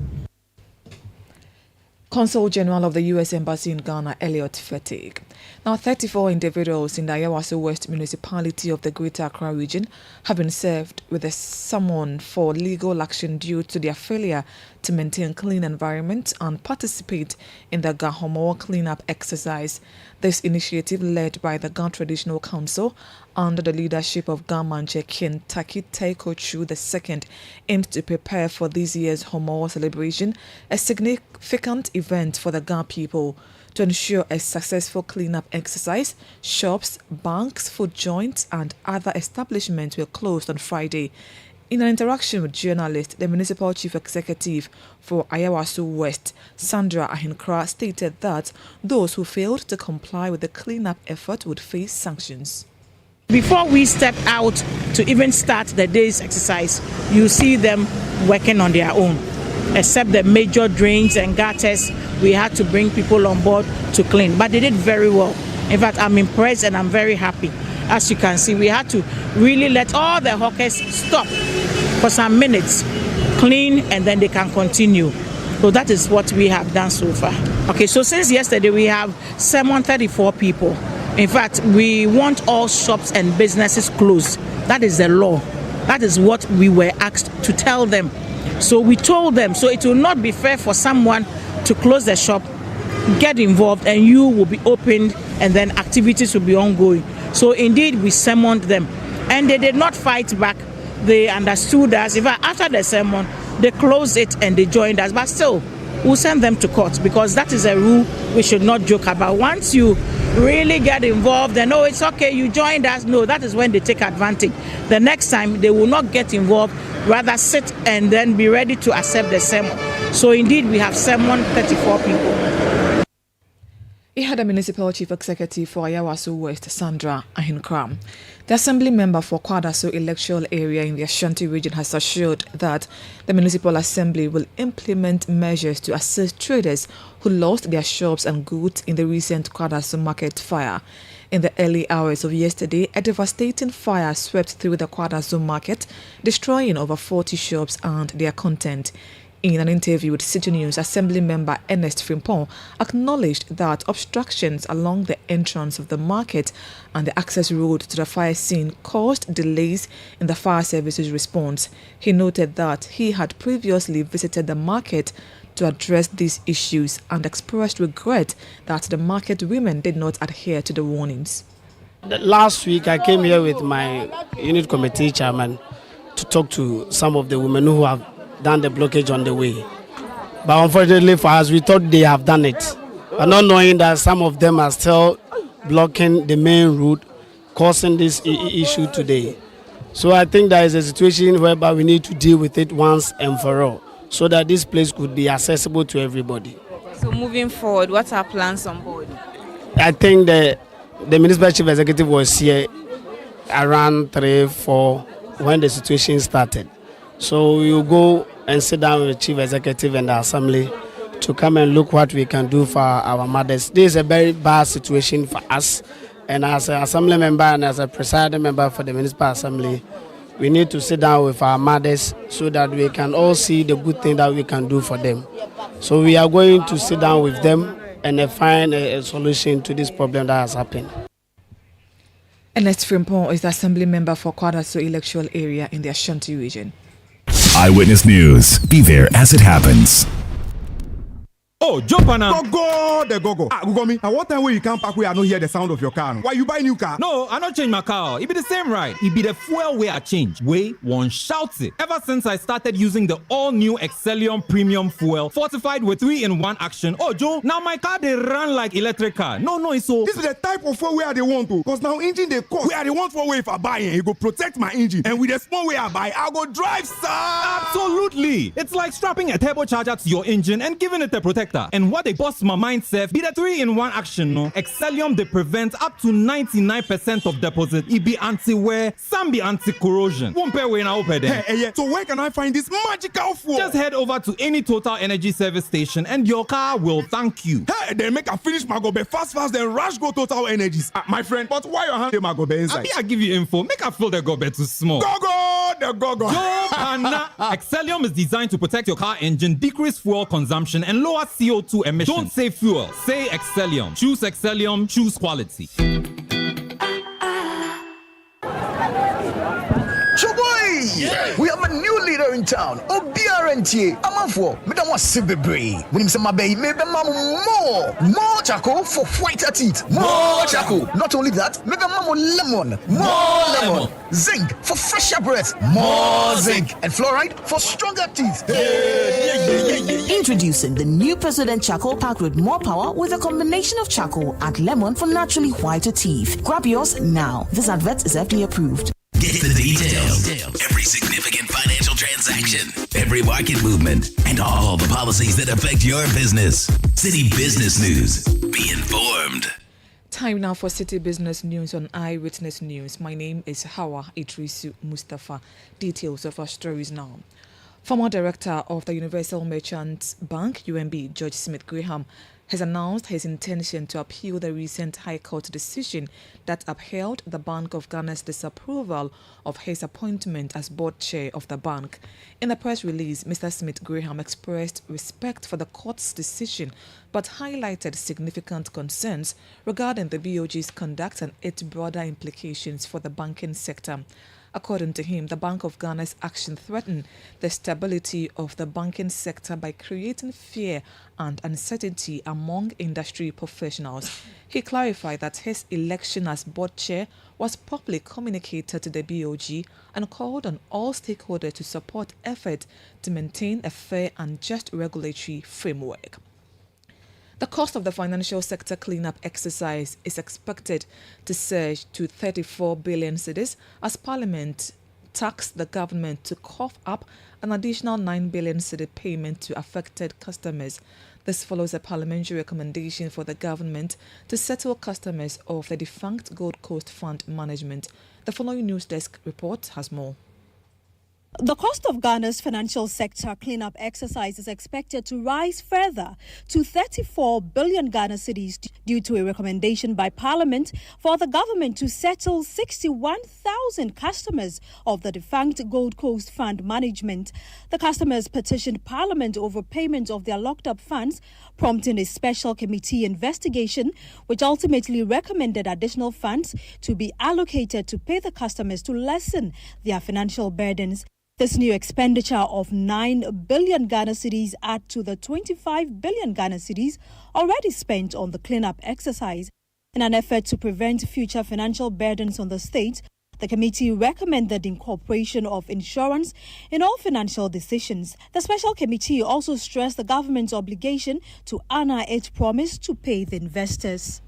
Consul General of the U.S. Embassy in Ghana, Elliot Fettig. Now, 34 individuals in the Ayawaso West municipality of the Greater Accra region have been served with a summon for legal action due to their failure to maintain clean environment and participate in the Gahomo cleanup exercise. This initiative, led by the Ga Traditional Council under the leadership of Gamanche Kentaki Taikochu II, aims to prepare for this year's Homo celebration, a significant event for the Ga people. To ensure a successful cleanup exercise, shops, banks, food joints, and other establishments were closed on Friday. In an interaction with journalists, the Municipal Chief Executive for Ayawaso West, Sandra Ahinkra, stated that those who failed to comply with the cleanup effort would face sanctions. Before we step out to even start the day's exercise, you see them working on their own. Except the major drains and gutters, we had to bring people on board to clean. But they did very well. In fact, I'm impressed and I'm very happy. As you can see, we had to really let all the hawkers stop for some minutes, clean, and then they can continue. So that is what we have done so far. Okay, so since yesterday, we have 734 people. In fact, we want all shops and businesses closed. That is the law. That is what we were asked to tell them. So we told them, so it will not be fair for someone to close the shop, get involved, and you will be opened, and then activities will be ongoing. So indeed, we summoned them, and they did not fight back. They understood us. In fact, after the sermon, They closed it and they joined us, but still, we'll send them to court because that is a rule we should not joke about. Once you really get involved and, oh, it's okay, you joined us, no, that is when they take advantage. The next time, they will not get involved, rather sit and then be ready to accept the sermon. So indeed, we have summoned 34 people. He had a municipal chief executive for Ayawaso West, Sandra Ahinkram. The assembly member for Kwadaso Electoral area in the Ashanti region has assured that the municipal assembly will implement measures to assist traders who lost their shops and goods in the recent Kwadaso market fire. In the early hours of yesterday, a devastating fire swept through the Kwadaso market, destroying over 40 shops and their content. In an interview with Citi News, Assembly member Ernest Frimpong acknowledged that obstructions along the entrance of the market and the access road to the fire scene caused delays in the fire services response. He noted that he had previously visited the market to address these issues and expressed regret that the market women did not adhere to the warnings. Last week, I came here with my unit committee chairman to talk to some of the women who have done the blockage on the way. But unfortunately for us, we thought they have done it. But not knowing that some of them are still blocking the main route, causing this issue today. So I think there is a situation whereby we need to deal with it once and for all, so that this place could be accessible to everybody. So moving forward, what are plans on board? I think the municipal chief executive was here around 3-4 when the situation started. So we will go and sit down with the chief executive and the assembly to come and look what we can do for our mothers. This is a very bad situation for us. And as an assembly member and as a presiding member for the municipal assembly, we need to sit down with our mothers so that we can all see the good thing that we can do for them. So we are going to sit down with them and find a solution to this problem that has happened. Ernest Frimpong is the assembly member for Kwadaso Electoral area in the Ashanti region. Eyewitness News. Be there as it happens. Oh, jump on now. Go. Gugomi, at what time will you come back where I don't hear the sound of your car? Why you buy new car? No, I not change my car. It be the same ride. It be the fuel way I change. Way one shouts it. Ever since I started using the all-new Excellium premium fuel, fortified with 3-in-1 action. Oh, Joe, now my car they run like electric car. No, it's so. This is the type of fuel where they want to. Because now engine they cost. Where they want for way if I buy it, it go protect my engine. And with the small way I buy, I go drive, sir. Absolutely. It's like strapping a turbocharger to your engine and giving it a protector. And what they bust my mind self be the 3-in-1 action, no? Excellium they prevent up to 99% of deposit. It be anti-wear, some be anti-corrosion. One pair way now open there. Hey, so where can I find this magical fuel? Just head over to any Total Energy service station and your car will thank you. Hey, then make a finish my gobe fast, then rush go Total Energies. My friend, but why your hand my gobe inside? I give you info. Make a fill the gobe too small. Go. Excellium is designed to protect your car engine, decrease fuel consumption, and lower CO2 emissions. Don't say fuel, say Excellium. Choose Excellium, choose quality. Yeah. We have a new leader in town. OBRNT. Amanfo. Madam was Sibebre. When him say my baby, maybe more charcoal for whiter teeth. More charcoal. Not only that, maybe lemon. More lemon. Zinc for fresher breath. More zinc. And fluoride for stronger teeth. Introducing the new President Charcoal Pack with more power with a combination of charcoal and lemon for naturally whiter teeth. Grab yours now. This advert is FDA approved. Get the details. Every significant financial transaction, every market movement, and all the policies that affect your business. Citi Business News. Be informed. Time now for Citi Business News on Eyewitness News. My name is Hawa Idrisu Mustafa. Details of our stories now. Former Director of the Universal Merchants Bank, UMB, George Smith Graham, has announced his intention to appeal the recent High Court decision that upheld the Bank of Ghana's disapproval of his appointment as board chair of the bank. In a press release, Mr. Smith Graham expressed respect for the court's decision but highlighted significant concerns regarding the BOG's conduct and its broader implications for the banking sector. According to him, the Bank of Ghana's action threatened the stability of the banking sector by creating fear and uncertainty among industry professionals. He clarified that his election as board chair was properly communicated to the BOG and called on all stakeholders to support efforts to maintain a fair and just regulatory framework. The cost of the financial sector cleanup exercise is expected to surge to 34 billion cedis as Parliament taxed the government to cough up an additional 9 billion cedi payment to affected customers. This follows a parliamentary recommendation for the government to settle customers of the defunct Gold Coast Fund Management. The following news desk report has more. The cost of Ghana's financial sector cleanup exercise is expected to rise further to 34 billion Ghana cedis due to a recommendation by Parliament for the government to settle 61,000 customers of the defunct Gold Coast Fund Management. The customers petitioned Parliament over payment of their locked-up funds, prompting a special committee investigation, which ultimately recommended additional funds to be allocated to pay the customers to lessen their financial burdens. This new expenditure of 9 billion Ghana cedis add to the 25 billion Ghana cedis already spent on the cleanup exercise. In an effort to prevent future financial burdens on the state, the committee recommended incorporation of insurance in all financial decisions. The special committee also stressed the government's obligation to honor its promise to pay the investors.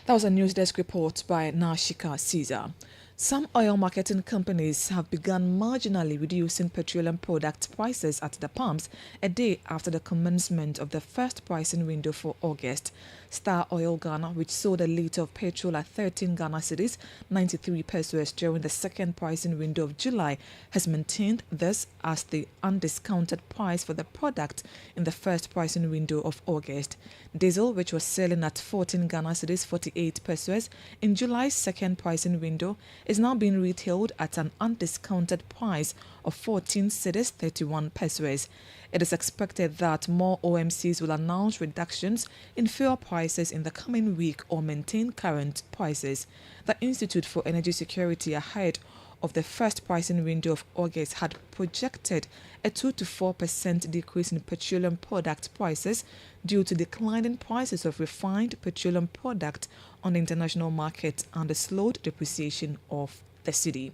That was a news desk report by Nashika Caesar. Some oil marketing companies have begun marginally reducing petroleum product prices at the pumps a day after the commencement of the first pricing window for August. Star Oil Ghana, which sold a litre of petrol at 13 Ghana cedis, 93 pesos during the second pricing window of July, has maintained this as the undiscounted price for the product in the first pricing window of August. Diesel, which was selling at 14 Ghana cedis, 48 pesos in July's second pricing window, is now being retailed at an undiscounted price of 14 cedis, 31 pesos. It is expected that more OMCs will announce reductions in fuel prices in the coming week or maintain current prices. The Institute for Energy Security, ahead of the first pricing window of August, had projected a 2 to 4% decrease in petroleum product prices due to declining prices of refined petroleum product on the international market and the slowed depreciation of the cedi.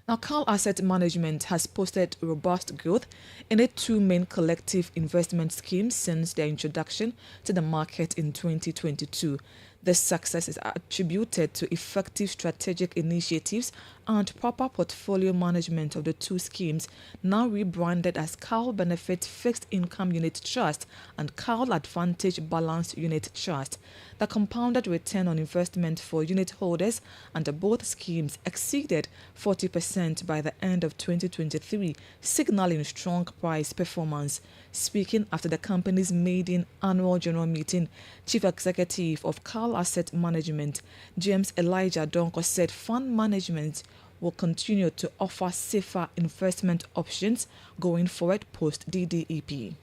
Now, Carl Asset Management has posted robust growth in its two main collective investment schemes since their introduction to the market in 2022. This success is attributed to effective strategic initiatives and proper portfolio management of the two schemes, now rebranded as Carl Benefit Fixed Income Unit Trust and Carl Advantage Balanced Unit Trust. The compounded return on investment for unit holders under both schemes exceeded 40% by the end of 2023, signaling strong price performance. Speaking after the company's maiden annual general meeting, Chief Executive of Carl Asset Management, James Elijah Donko, said fund management will continue to offer safer investment options going forward post-DDEP.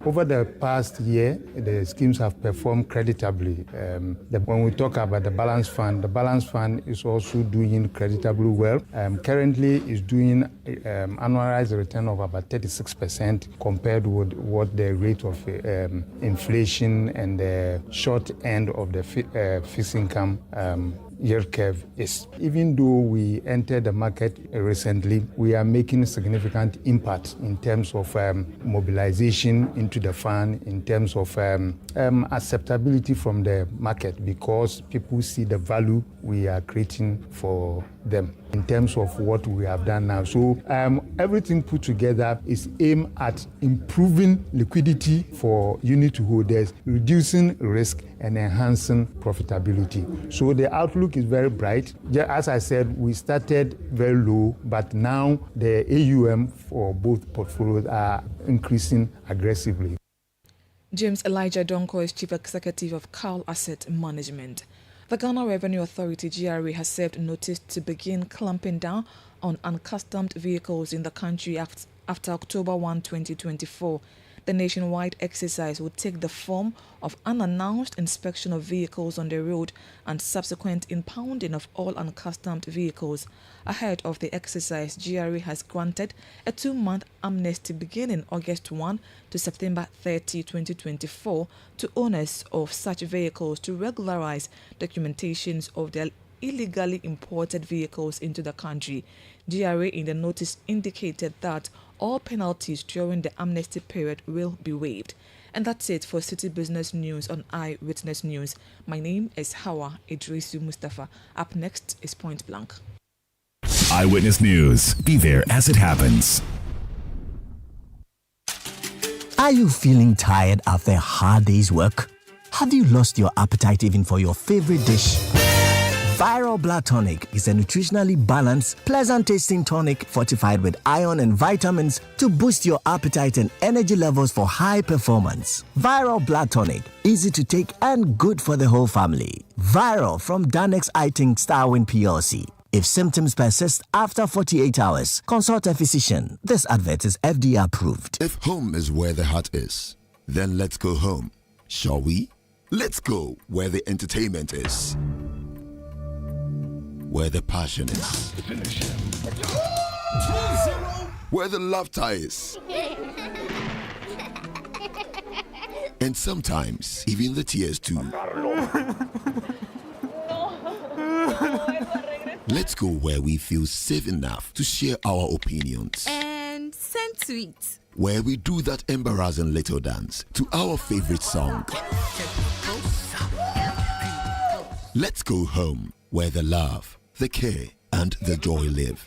Over the past year, the schemes have performed creditably. When we talk about the balance fund is also doing creditably well. Currently, is doing annualized return of about 36% compared with what the rate of inflation and the short end of the fixed income yield curve is. Even though we entered the market recently, we are making significant impact in terms of mobilization into the fund, in terms of acceptability from the market, because people see the value we are creating for them in terms of what we have done now. So everything put together is aimed at improving liquidity for unit holders, reducing risk and enhancing profitability. So the outlook is very bright. As I said, we started very low, but now the AUM for both portfolios are increasing aggressively. James Elijah Donko is Chief Executive of Carl Asset Management. The Ghana Revenue Authority, GRA, has served notice to begin clamping down on uncustomed vehicles in the country after October 1, 2024. The nationwide exercise would take the form of unannounced inspection of vehicles on the road and subsequent impounding of all uncustomed vehicles. Ahead of the exercise, GRA has granted a 2-month amnesty beginning August 1 to September 30, 2024 to owners of such vehicles to regularize documentations of their illegally imported vehicles into the country. GRA in the notice indicated that all penalties during the amnesty period will be waived. And that's it for City Business News on Eyewitness News. My name is Hawa Idrisu Mustafa. Up next is Point Blank. Eyewitness News. Be there as it happens. Are you feeling tired after a hard day's work? Have you lost your appetite even for your favorite dish? Viral Blood Tonic is a nutritionally balanced, pleasant-tasting tonic fortified with iron and vitamins to boost your appetite and energy levels for high performance. Viral Blood Tonic, easy to take and good for the whole family. Viral from Danex Iting Starwin PLC. If symptoms persist after 48 hours, consult a physician. This advert is FDA approved. If home is where the heart is, then let's go home. Shall we? Let's go where the entertainment is. Where the passion is. Where the laughter is. And sometimes even the tears too. Let's go where we feel safe enough to share our opinions. And send tweets. Where we do that embarrassing little dance to our favorite song. Let's go home where the love, the care, and the joy live.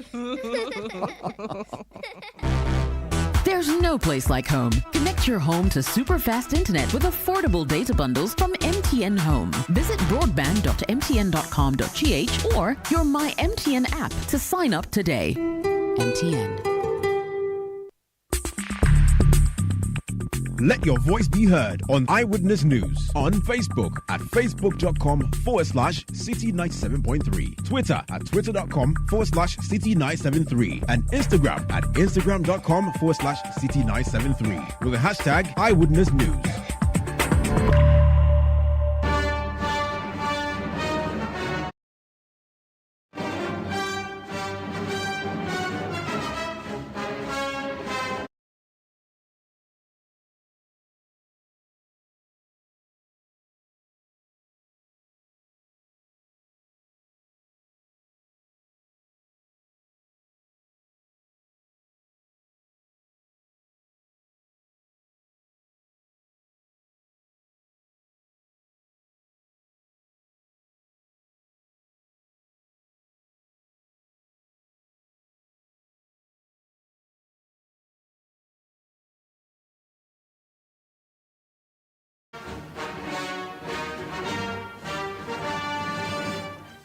There's no place like home. Connect your home to super fast internet with affordable data bundles from MTN Home. Visit broadband.mtn.com.gh or your My MTN app to sign up today. MTN. Let your voice be heard on Eyewitness News on Facebook at facebook.com/City97.3, Twitter at twitter.com/City973, and Instagram at instagram.com/City973 with the hashtag Eyewitness News.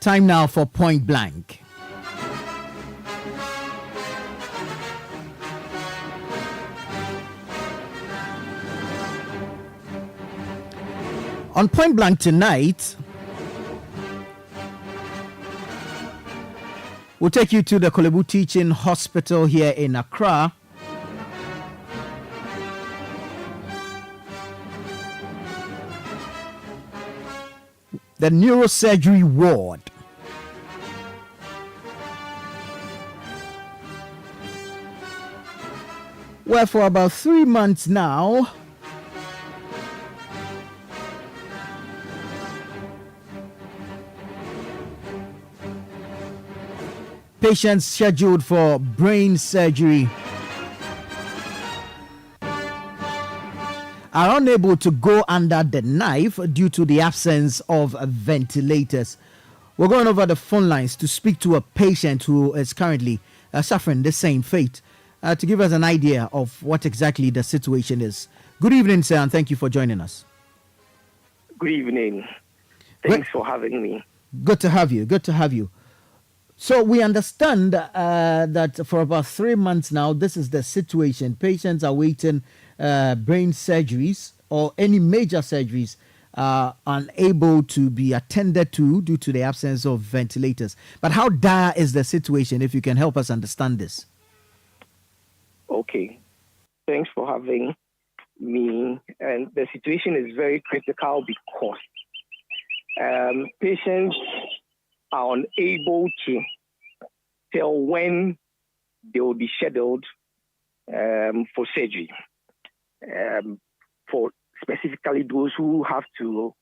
Time now for Point Blank. On Point Blank tonight, we'll take you to the Kolebu Teaching Hospital here in Accra. The Neurosurgery ward. Where for about 3 months now, patients scheduled for brain surgery are unable to go under the knife due to the absence of ventilators. We're going over the phone lines to speak to a patient who is currently suffering the same fate to give us an idea of what exactly the situation is. Good evening, sir, and thank you for joining us. Good evening. Thanks for having me. Good to have you. Good to have you. So we understand that for about 3 months now, this is the situation. Patients are waiting brain surgeries or any major surgeries are unable to be attended to due to the absence of ventilators. But how dire is the situation, if you can help us understand this? Okay. Thanks for having me, and the situation is very critical because patients are unable to tell when they will be scheduled for surgery. For specifically those who have to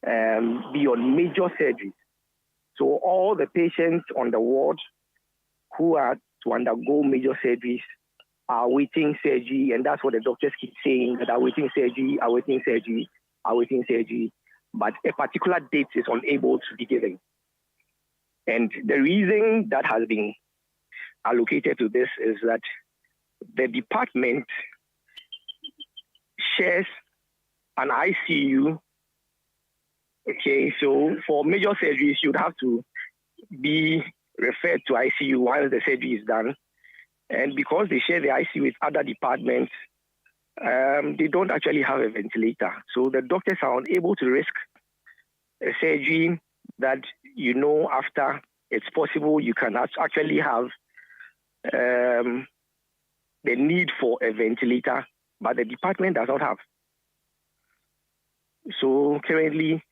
be on major surgeries. So all the patients on the ward who are to undergo major surgeries are awaiting surgery, and that's what the doctors keep saying, that awaiting surgery, awaiting surgery, awaiting surgery, but a particular date is unable to be given. And the reason that has been allocated to this is that the department shares an ICU. Okay, so for major surgeries, you'd have to be referred to ICU while the surgery is done. And because they share the ICU with other departments, they don't actually have a ventilator. So the doctors are unable to risk a surgery that, after it's possible, you can actually have the need for a ventilator, but the department does not have. So currently,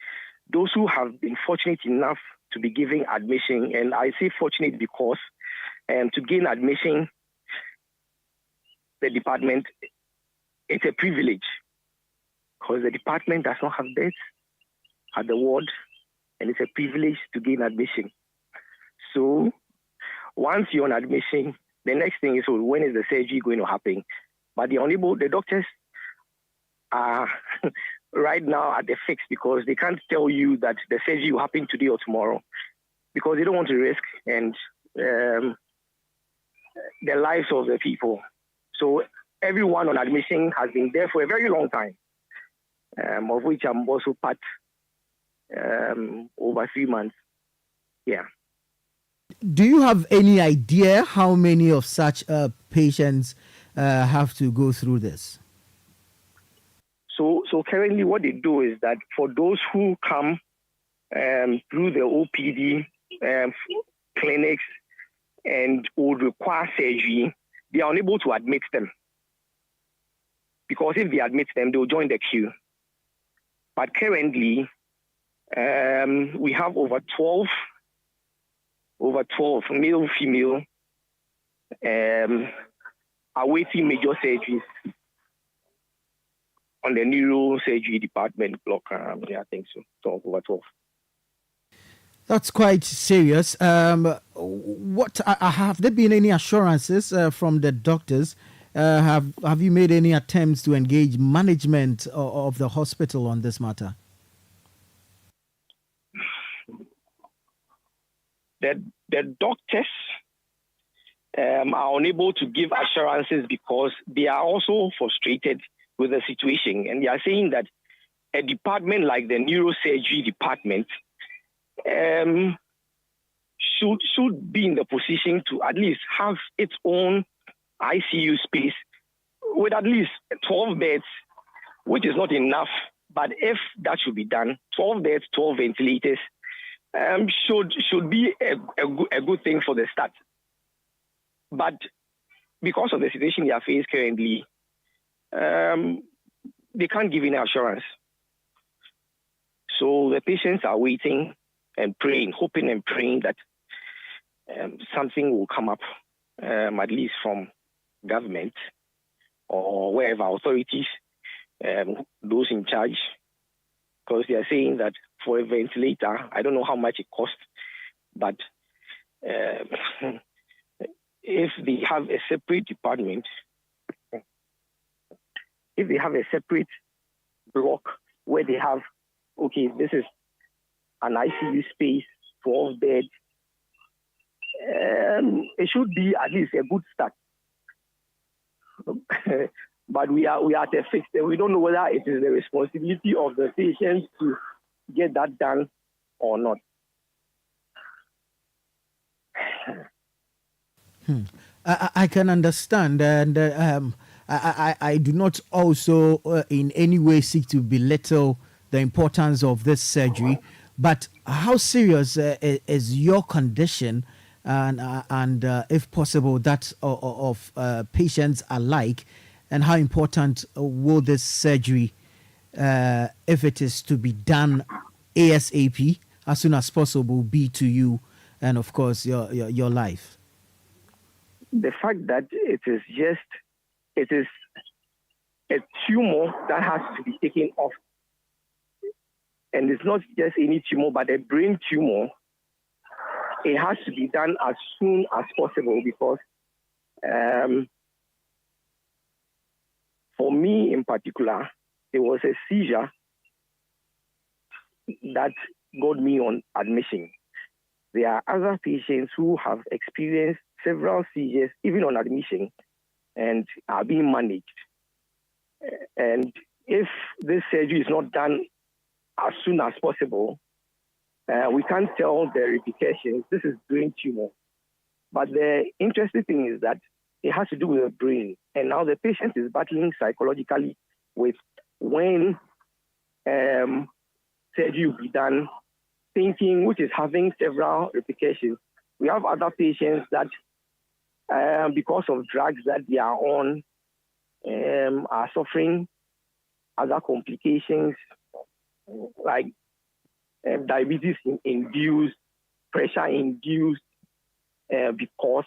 those who have been fortunate enough to be given admission, and I say fortunate because to gain admission, the department, it's a privilege because the department does not have beds at the ward, and it's a privilege to gain admission. So once you're on admission, the next thing is, when is the surgery going to happen? But they're unable, the doctors are right now at the fix because they can't tell you that the surgery will happen today or tomorrow because they don't want to risk and the lives of the people. So everyone on admission has been there for a very long time, of which I'm also part over 3 months. Yeah. Do you have any idea how many of such patients have to go through this? So currently what they do is that for those who come through the OPD clinics and would require surgery, they are unable to admit them. Because if they admit them, they will join the queue. But currently, we have over 12 male, female, awaiting major surgeries on the neurosurgery department block. I think so. 12, over 12. That's quite serious. What have there been any assurances from the doctors? Have you made any attempts to engage management of the hospital on this matter? The doctors are unable to give assurances because they are also frustrated with the situation. And they are saying that a department like the neurosurgery department should be in the position to at least have its own ICU space with at least 12 beds, which is not enough. But if that should be done, 12 beds, 12 ventilators, should be a good thing for the start. But because of the situation they are faced currently, they can't give any assurance. So the patients are waiting and praying, hoping and praying that something will come up, at least from government or wherever authorities, those in charge, because they are saying that for a ventilator, I don't know how much it costs, but if they have a separate department, if they have a separate block where they have, okay, this is an ICU space, 12 beds, it should be at least a good start. But we are at a fix. We don't know whether it is the responsibility of the patients to get that done or not. I can understand, and I do not also in any way seek to belittle the importance of this surgery. But how serious is your condition, and if possible, that of patients alike? and how important will this surgery, if it is to be done ASAP, as soon as possible, be to you and, of course, your life? The fact that it is a tumor that has to be taken off. And it's not just any tumor, but a brain tumor. It has to be done as soon as possible because for me in particular, there was a seizure that got me on admission. There are other patients who have experienced several seizures, even on admission, and are being managed. And if this surgery is not done as soon as possible, we can't tell the repercussions. This is brain tumor. But the interesting thing is that it has to do with the brain. And now the patient is battling psychologically with when surgery will be done, thinking, which is having several repercussions. We have other patients that, because of drugs that they are on, are suffering other complications like diabetes-induced, pressure-induced, because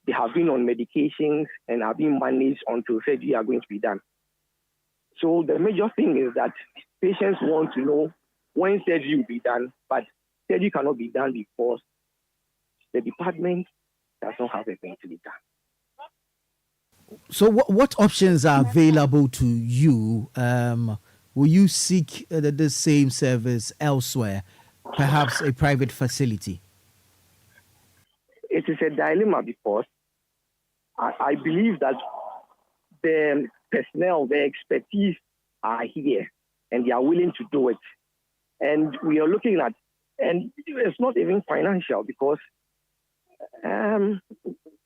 they have been on medications and are being managed until surgery are going to be done. So the major thing is that patients want to know when surgery will be done, but surgery cannot be done because the department does not have a ventilator. So what options are available to you? Will you seek the same service elsewhere, perhaps a private facility? It is a dilemma because I believe that the personnel, the expertise are here and they are willing to do it. And we are looking at, and it's not even financial because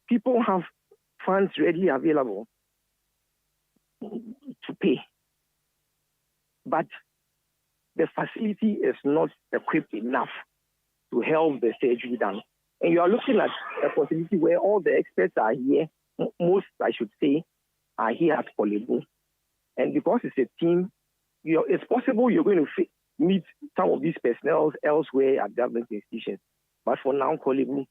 people have funds readily available to pay. But the facility is not equipped enough to help the surgery done. And you are looking at a facility where all the experts are here, most, I should say, are here at Kolebu. And because it's a team, it's possible you're going to meet some of these personnel elsewhere at government institutions. But for now, Kolebu,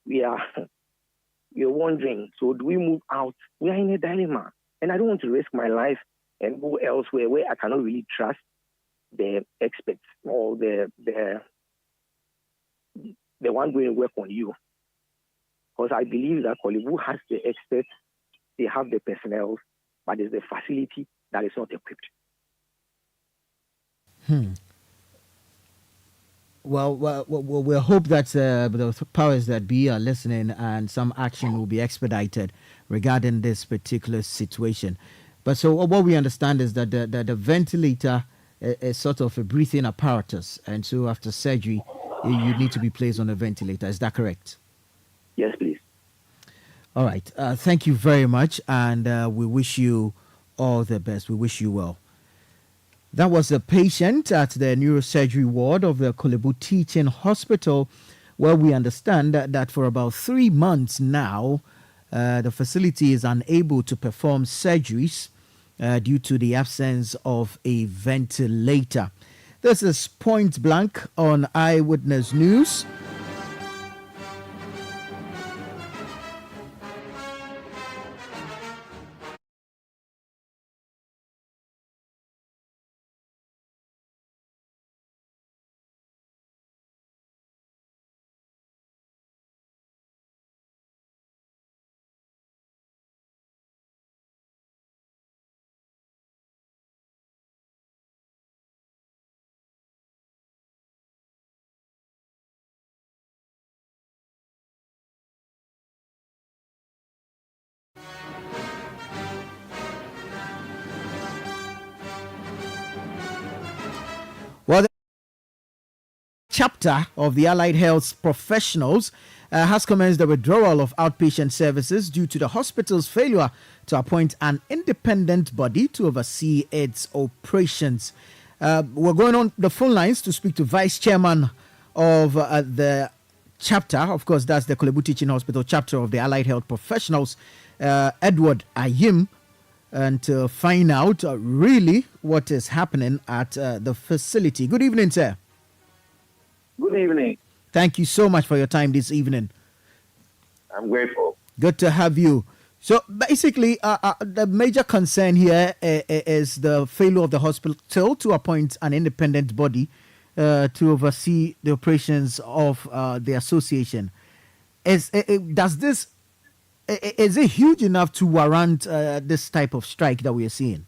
we're wondering, so do we move out? We are in a dilemma. And I don't want to risk my life and go elsewhere where I cannot really trust the experts or the one going to work on you. Because I believe that Kolebu has the experts, they have the personnel, but it's the facility that is not equipped. Well, we'll hope that the powers that be are listening and some action will be expedited regarding this particular situation. But so what we understand is that the ventilator is sort of a breathing apparatus, and so after surgery, you need to be placed on a ventilator. Is that correct? Yes, please. All right. Thank you very much, and we wish you all the best. We wish you well. That was a patient at the neurosurgery ward of the Kolebu Teaching Hospital, where we understand that for about 3 months now, the facility is unable to perform surgeries due to the absence of a ventilator. This is Point Blank on Eyewitness News. Well, the chapter of the Allied Health Professionals has commenced the withdrawal of outpatient services due to the hospital's failure to appoint an independent body to oversee its operations. We're going on the phone lines to speak to Vice Chairman of the chapter. Of course, that's the Kolebu Teaching Hospital chapter of the Allied Health Professionals, Edward Ayim. and to find out really what is happening at the facility. Good evening, sir. Good evening. Thank you so much for your time this evening. I'm grateful. Good to have you. So basically, the major concern here is the failure of the hospital to appoint an independent body to oversee the operations of the association. Is it huge enough to warrant this type of strike that we are seeing?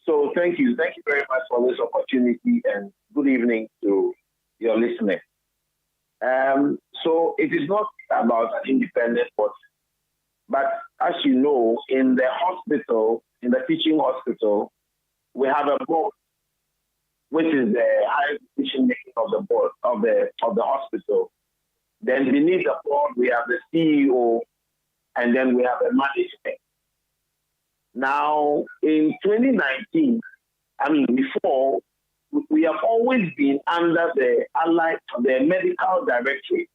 So thank you. Thank you very much for this opportunity, and good evening to your listeners. So it is not about an independent body, but as you know, in the hospital, in the teaching hospital, we have a board, which is the high decision making of the board of the hospital. Then beneath the board, we have the CEO, and then we have the management. Now, in 2019, before, we have always been under the medical directorate,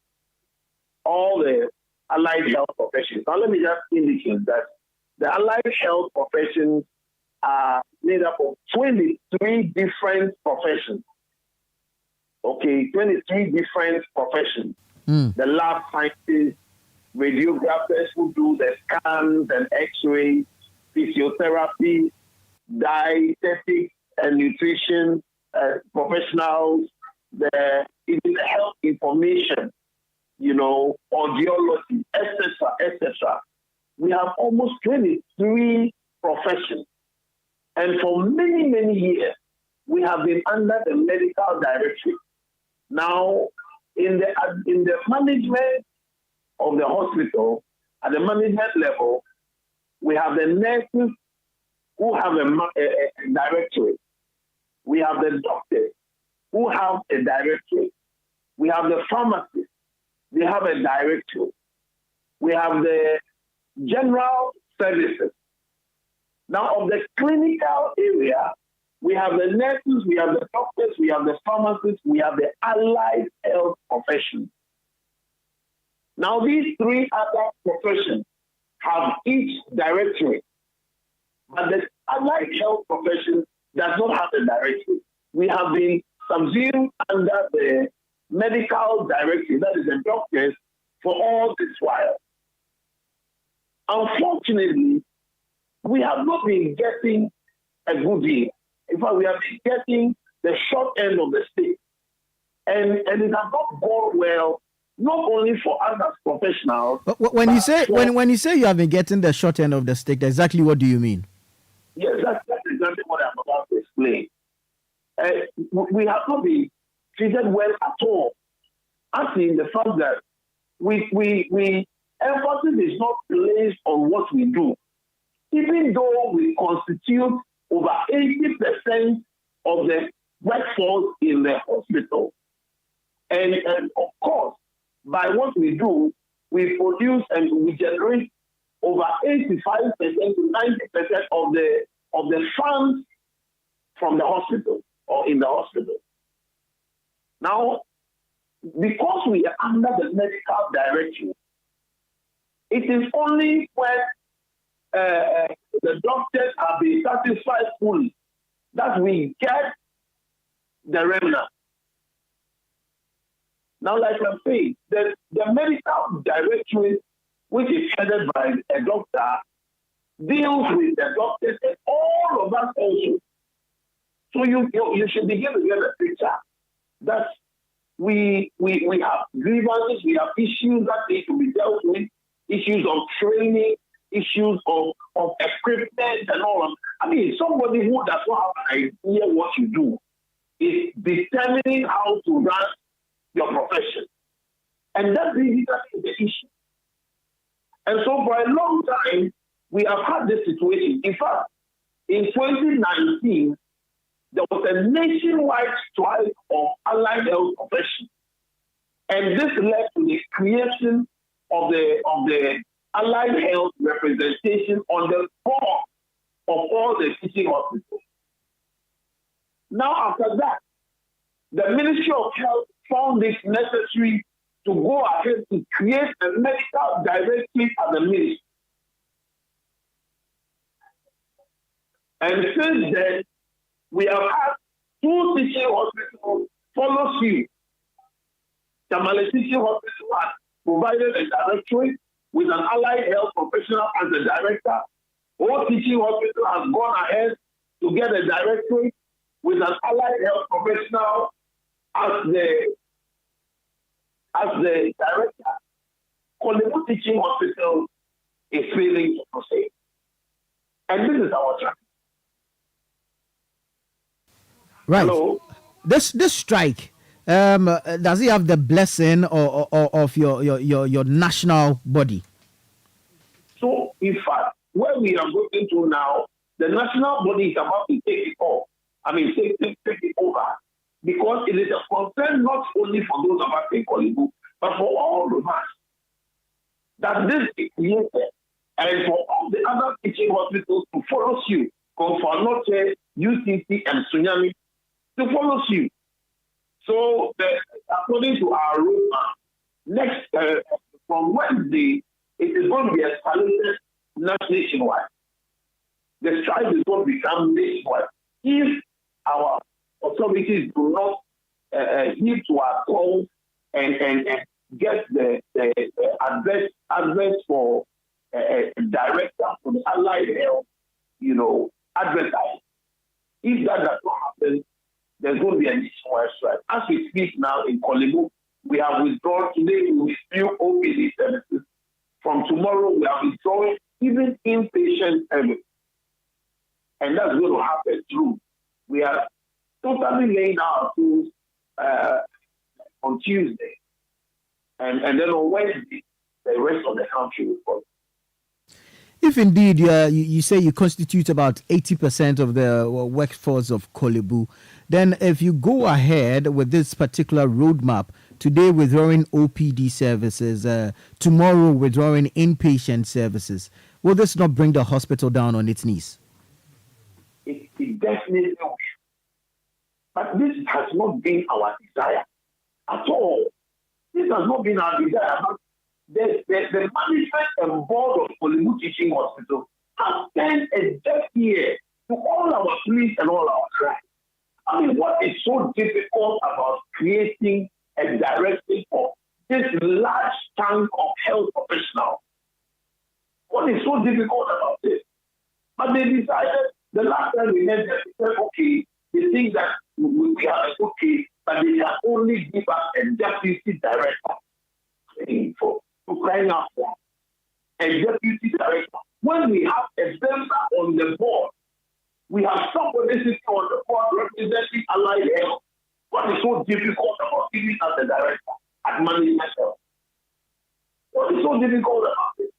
all the allied health professions. Now, let me just indicate that the allied health professions are made up of 23 different professions. Okay, 23 different professions. The lab scientists, radiographers who do the scans and x-rays, physiotherapy, dietetics and nutrition professionals, even the health information, audiology, etc. We have almost 23 professions. And for many, many years, we have been under the medical directorate. Now, in the management of the hospital, at the management level, we have the nurses who have a directorate. We have the doctors who have a directorate. We have the pharmacists. They have a directorate. We have the general services. Now, of the clinical area, we have the nurses, we have the doctors, we have the pharmacists, we have the allied health professions. Now, these three other professions have each directorate, but the allied health profession does not have a directorate. We have been subsumed under the medical directorate, that is the doctors, for all this while. Unfortunately, we have not been getting a good deal. In fact, we have been getting the short end of the stick. And it has not gone well, not only for us as professionals. But when you say you have been getting the short end of the stick, exactly what do you mean? Yes, that's exactly what I'm about to explain. We have not been treated well at all. As in the fact that we emphasis is not placed on what we do. Even though we constitute over 80% of the workforce in the hospital. And of course, by what we do, we produce and we generate over 85% to 90% of the funds from the hospital or in the hospital. Now, because we are under the medical directorate, it is only when the doctors have been satisfied fully that we get the remnant. Now, like I'm saying, the medical directorate, which is headed by a doctor, deals with the doctors and all of us also. So you should begin to get a picture that we have grievances, we have issues that need to be dealt with, issues of training, issues of equipment and all of that. Somebody who does not have an idea what you do is determining how to run your profession. And that's really the issue. And so for a long time, we have had this situation. In fact, in 2019, there was a nationwide strike of allied health professions. And this led to the creation of the allied health representation on the board of all the teaching hospitals. Now, after that, the Ministry of Health found it necessary to go ahead to create a medical directorate at the ministry. And since then, we have had 2 teaching hospitals follow suit. Tamale Teaching Hospital has provided a directory with an allied health professional as the director. All teaching hospital has gone ahead to get a directory with an allied health professional as the director. Kolemu Teaching Hospital is failing to proceed. And this is our track. Right. Hello? This strike, does it have the blessing of your national body? So, in fact, where we are going to now, the national body is about to take it off. Take it over. Because it is a concern not only for those of us in Kolemu, but for all of us. That this is created, and for all the other teaching hospitals to follow suit, Konfanoche, UCC, and Sunyani, to follow suit. So, according to our roadmap, next from Wednesday, it is going to be escalated nationwide. The strike is going to become nationwide. If our authorities do not heed to our calls and get the adverts for a director for the allied health, advertised. If that does not happen, there's going to be a nationwide strike. As we speak now in Kolemu, we have withdrawn today. We still OPD services. From tomorrow, we are withdrawing even inpatient service. And that's going to happen through. We are totally laying our tools on Tuesday. And then on Wednesday, the rest of the country will follow. If indeed you say you constitute about 80% of the workforce of Kolemu, then if you go ahead with this particular roadmap, today withdrawing OPD services, tomorrow withdrawing inpatient services, will this not bring the hospital down on its knees? It definitely will. But this has not been our desire at all. This has not been our desire. The management and board of Kolemu Teaching Hospital has spent a deaf ear to all our pleas and all our cries. What is so difficult about creating a directive for this large chunk of health professionals? What is so difficult about this? But they decided, the last time we met them, they said, okay, they think that we are okay, but they can only give us a deputy director for crying out for a deputy director. When we have a member on the board, we have somebody sitting on the board representing allied health. What is so difficult about giving us a director at management health? What is so difficult about it?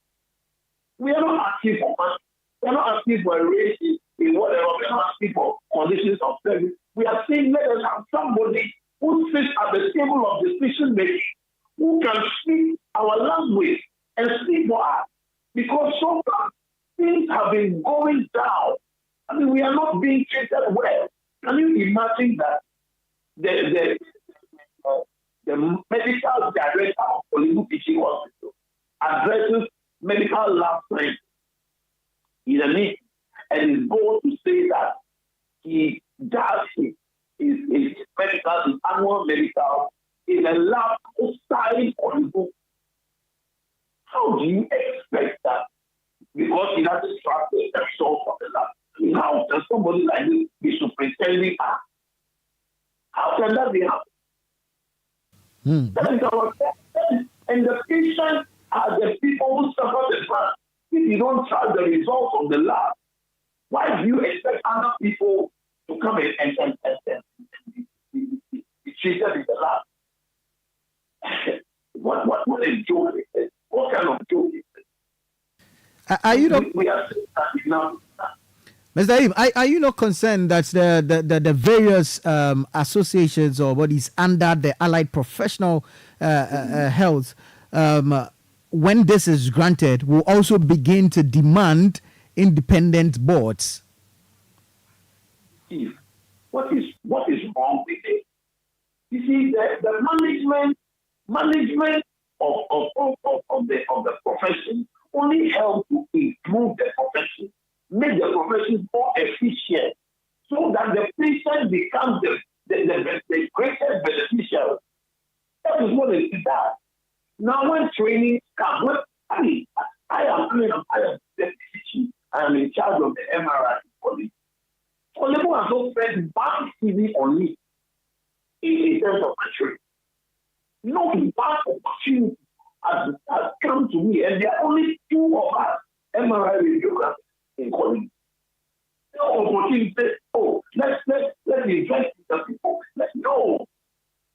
We are not asking for money. We are not asking for a raise in whatever. We are not asking for conditions of service. We are saying let us have somebody who sits at the table of decision making, who can speak our language and speak for us. Because so far, things have been going down. We are not being treated well. Can you imagine that the medical director of Kolemu Teaching Hospital addresses medical lab science in a meeting and is going to say that he does his medical, his annual medical in a lab outside Kolemu? How do you expect that? Because he doesn't trust the results of the lab. How can somebody like this be superintending? How can that be happening? That is our question. And the patients are the people who suffer the brunt. If you don't trust the results of the lab, why do you expect other people to come in and be treated in the lab? What a joke is this? What kind of joke is this? Are you not? We are saying that now. Mr. Aim, are you not concerned that the various associations or bodies under the allied professional health, when this is granted, will also begin to demand independent boards? Steve, what is wrong with it? You see, the management of the profession only help to improve the profession, make the profession more efficient. Colombo has not spent bad TV on me in terms of maturity. No bad opportunity has come to me, and there are only 2 of us MRI radiographers in Colombo. No opportunity to say, oh, let's invest in the people. No.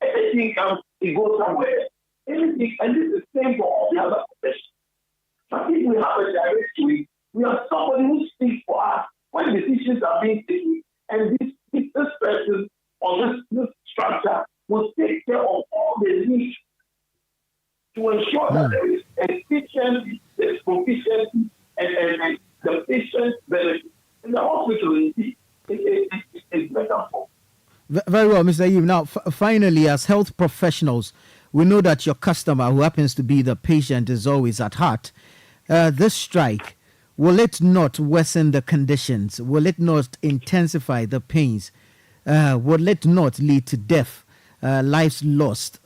Anything comes, it goes somewhere. Anything, and this is the same for all the other professions. But if we have a directory, we have somebody who speaks for us when decisions are being taken, and this person or this structure will take care of all the needs to ensure that there is efficiency, there is proficiency, and the patient benefit. In the hospital, it's better for. Very well, Mr. Yim. Now, finally, as health professionals, we know that your customer, who happens to be the patient, is always at heart. This strike, will it not worsen the conditions? Will it not intensify the pains? Will it not lead to death, lives lost?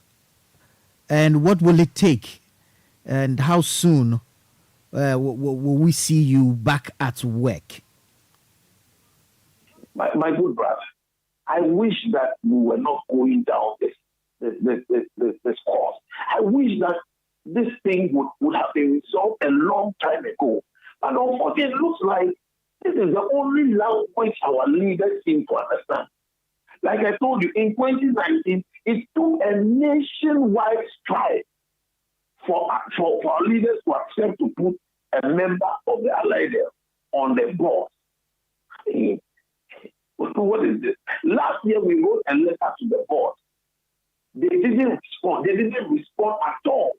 And what will it take? And how soon will we see you back at work? My good brother, I wish that we were not going down this course. I wish that this thing would have been resolved a long time ago. But unfortunately, it looks like this is the only language our leaders seem to understand. Like I told you, in 2019, it took a nationwide strike for our leaders to accept to put a member of the Allied Health on the board. What is this? Last year, we wrote a letter to the board. They didn't respond. They didn't respond at all,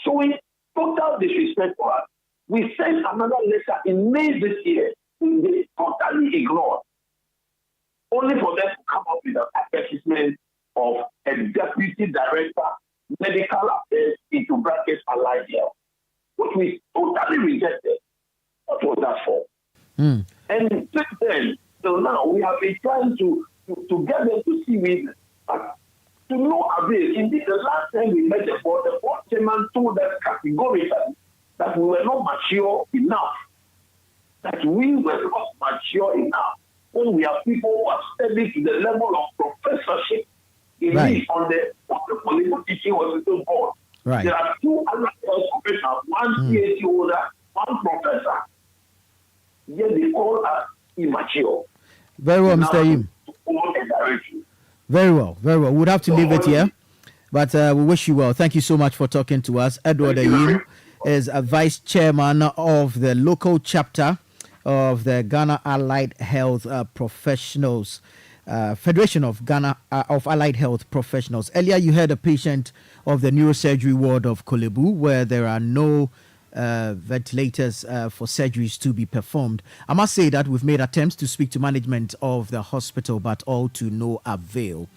showing total disrespect for us. We sent another letter in May this year. They totally ignored, only for them to come up with an advertisement of a deputy director, medical affairs, into brackets, Allied Health, which we totally rejected. What was that for? And since then, till now, we have been trying to get them to see reason. But to no avail. Indeed, the last time we met the board chairman told us categorically that we were not mature enough. That we were not mature enough when we have people who are studied to the level of professorship on the political teaching hospital board. Right. There are 2 other health professionals, one PhD holder, one professor. Yet they call us immature. Very well, Mr. Yim. Very well, very well. We'd have to leave it here, but we wish you well. Thank you so much for talking to us. Edward Yim is a vice chairman of the local chapter of the Ghana Allied Health Professionals, Federation of Ghana of Allied Health Professionals. Earlier, you heard a patient of the neurosurgery ward of Kolebu, where there are no ventilators for surgeries to be performed. I must say that we've made attempts to speak to management of the hospital, but all to no avail.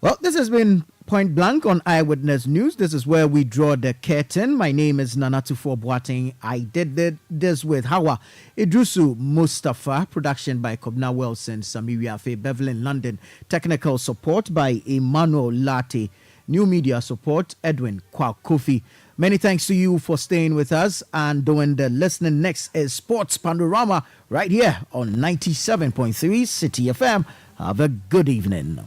Well, this has been Point Blank on Eyewitness News. This is where we draw the curtain. My name is Nanatufo Boateng. I did this with Hawa Idrusu Mustafa. Production by Kobna Wilson, Samiria Afe, Beverly in London. Technical support by Emmanuel Latte. New media support, Edwin Kwakofi. Many thanks to you for staying with us and doing the listening. Next is Sports Panorama right here on 97.3 Citi FM. Have a good evening.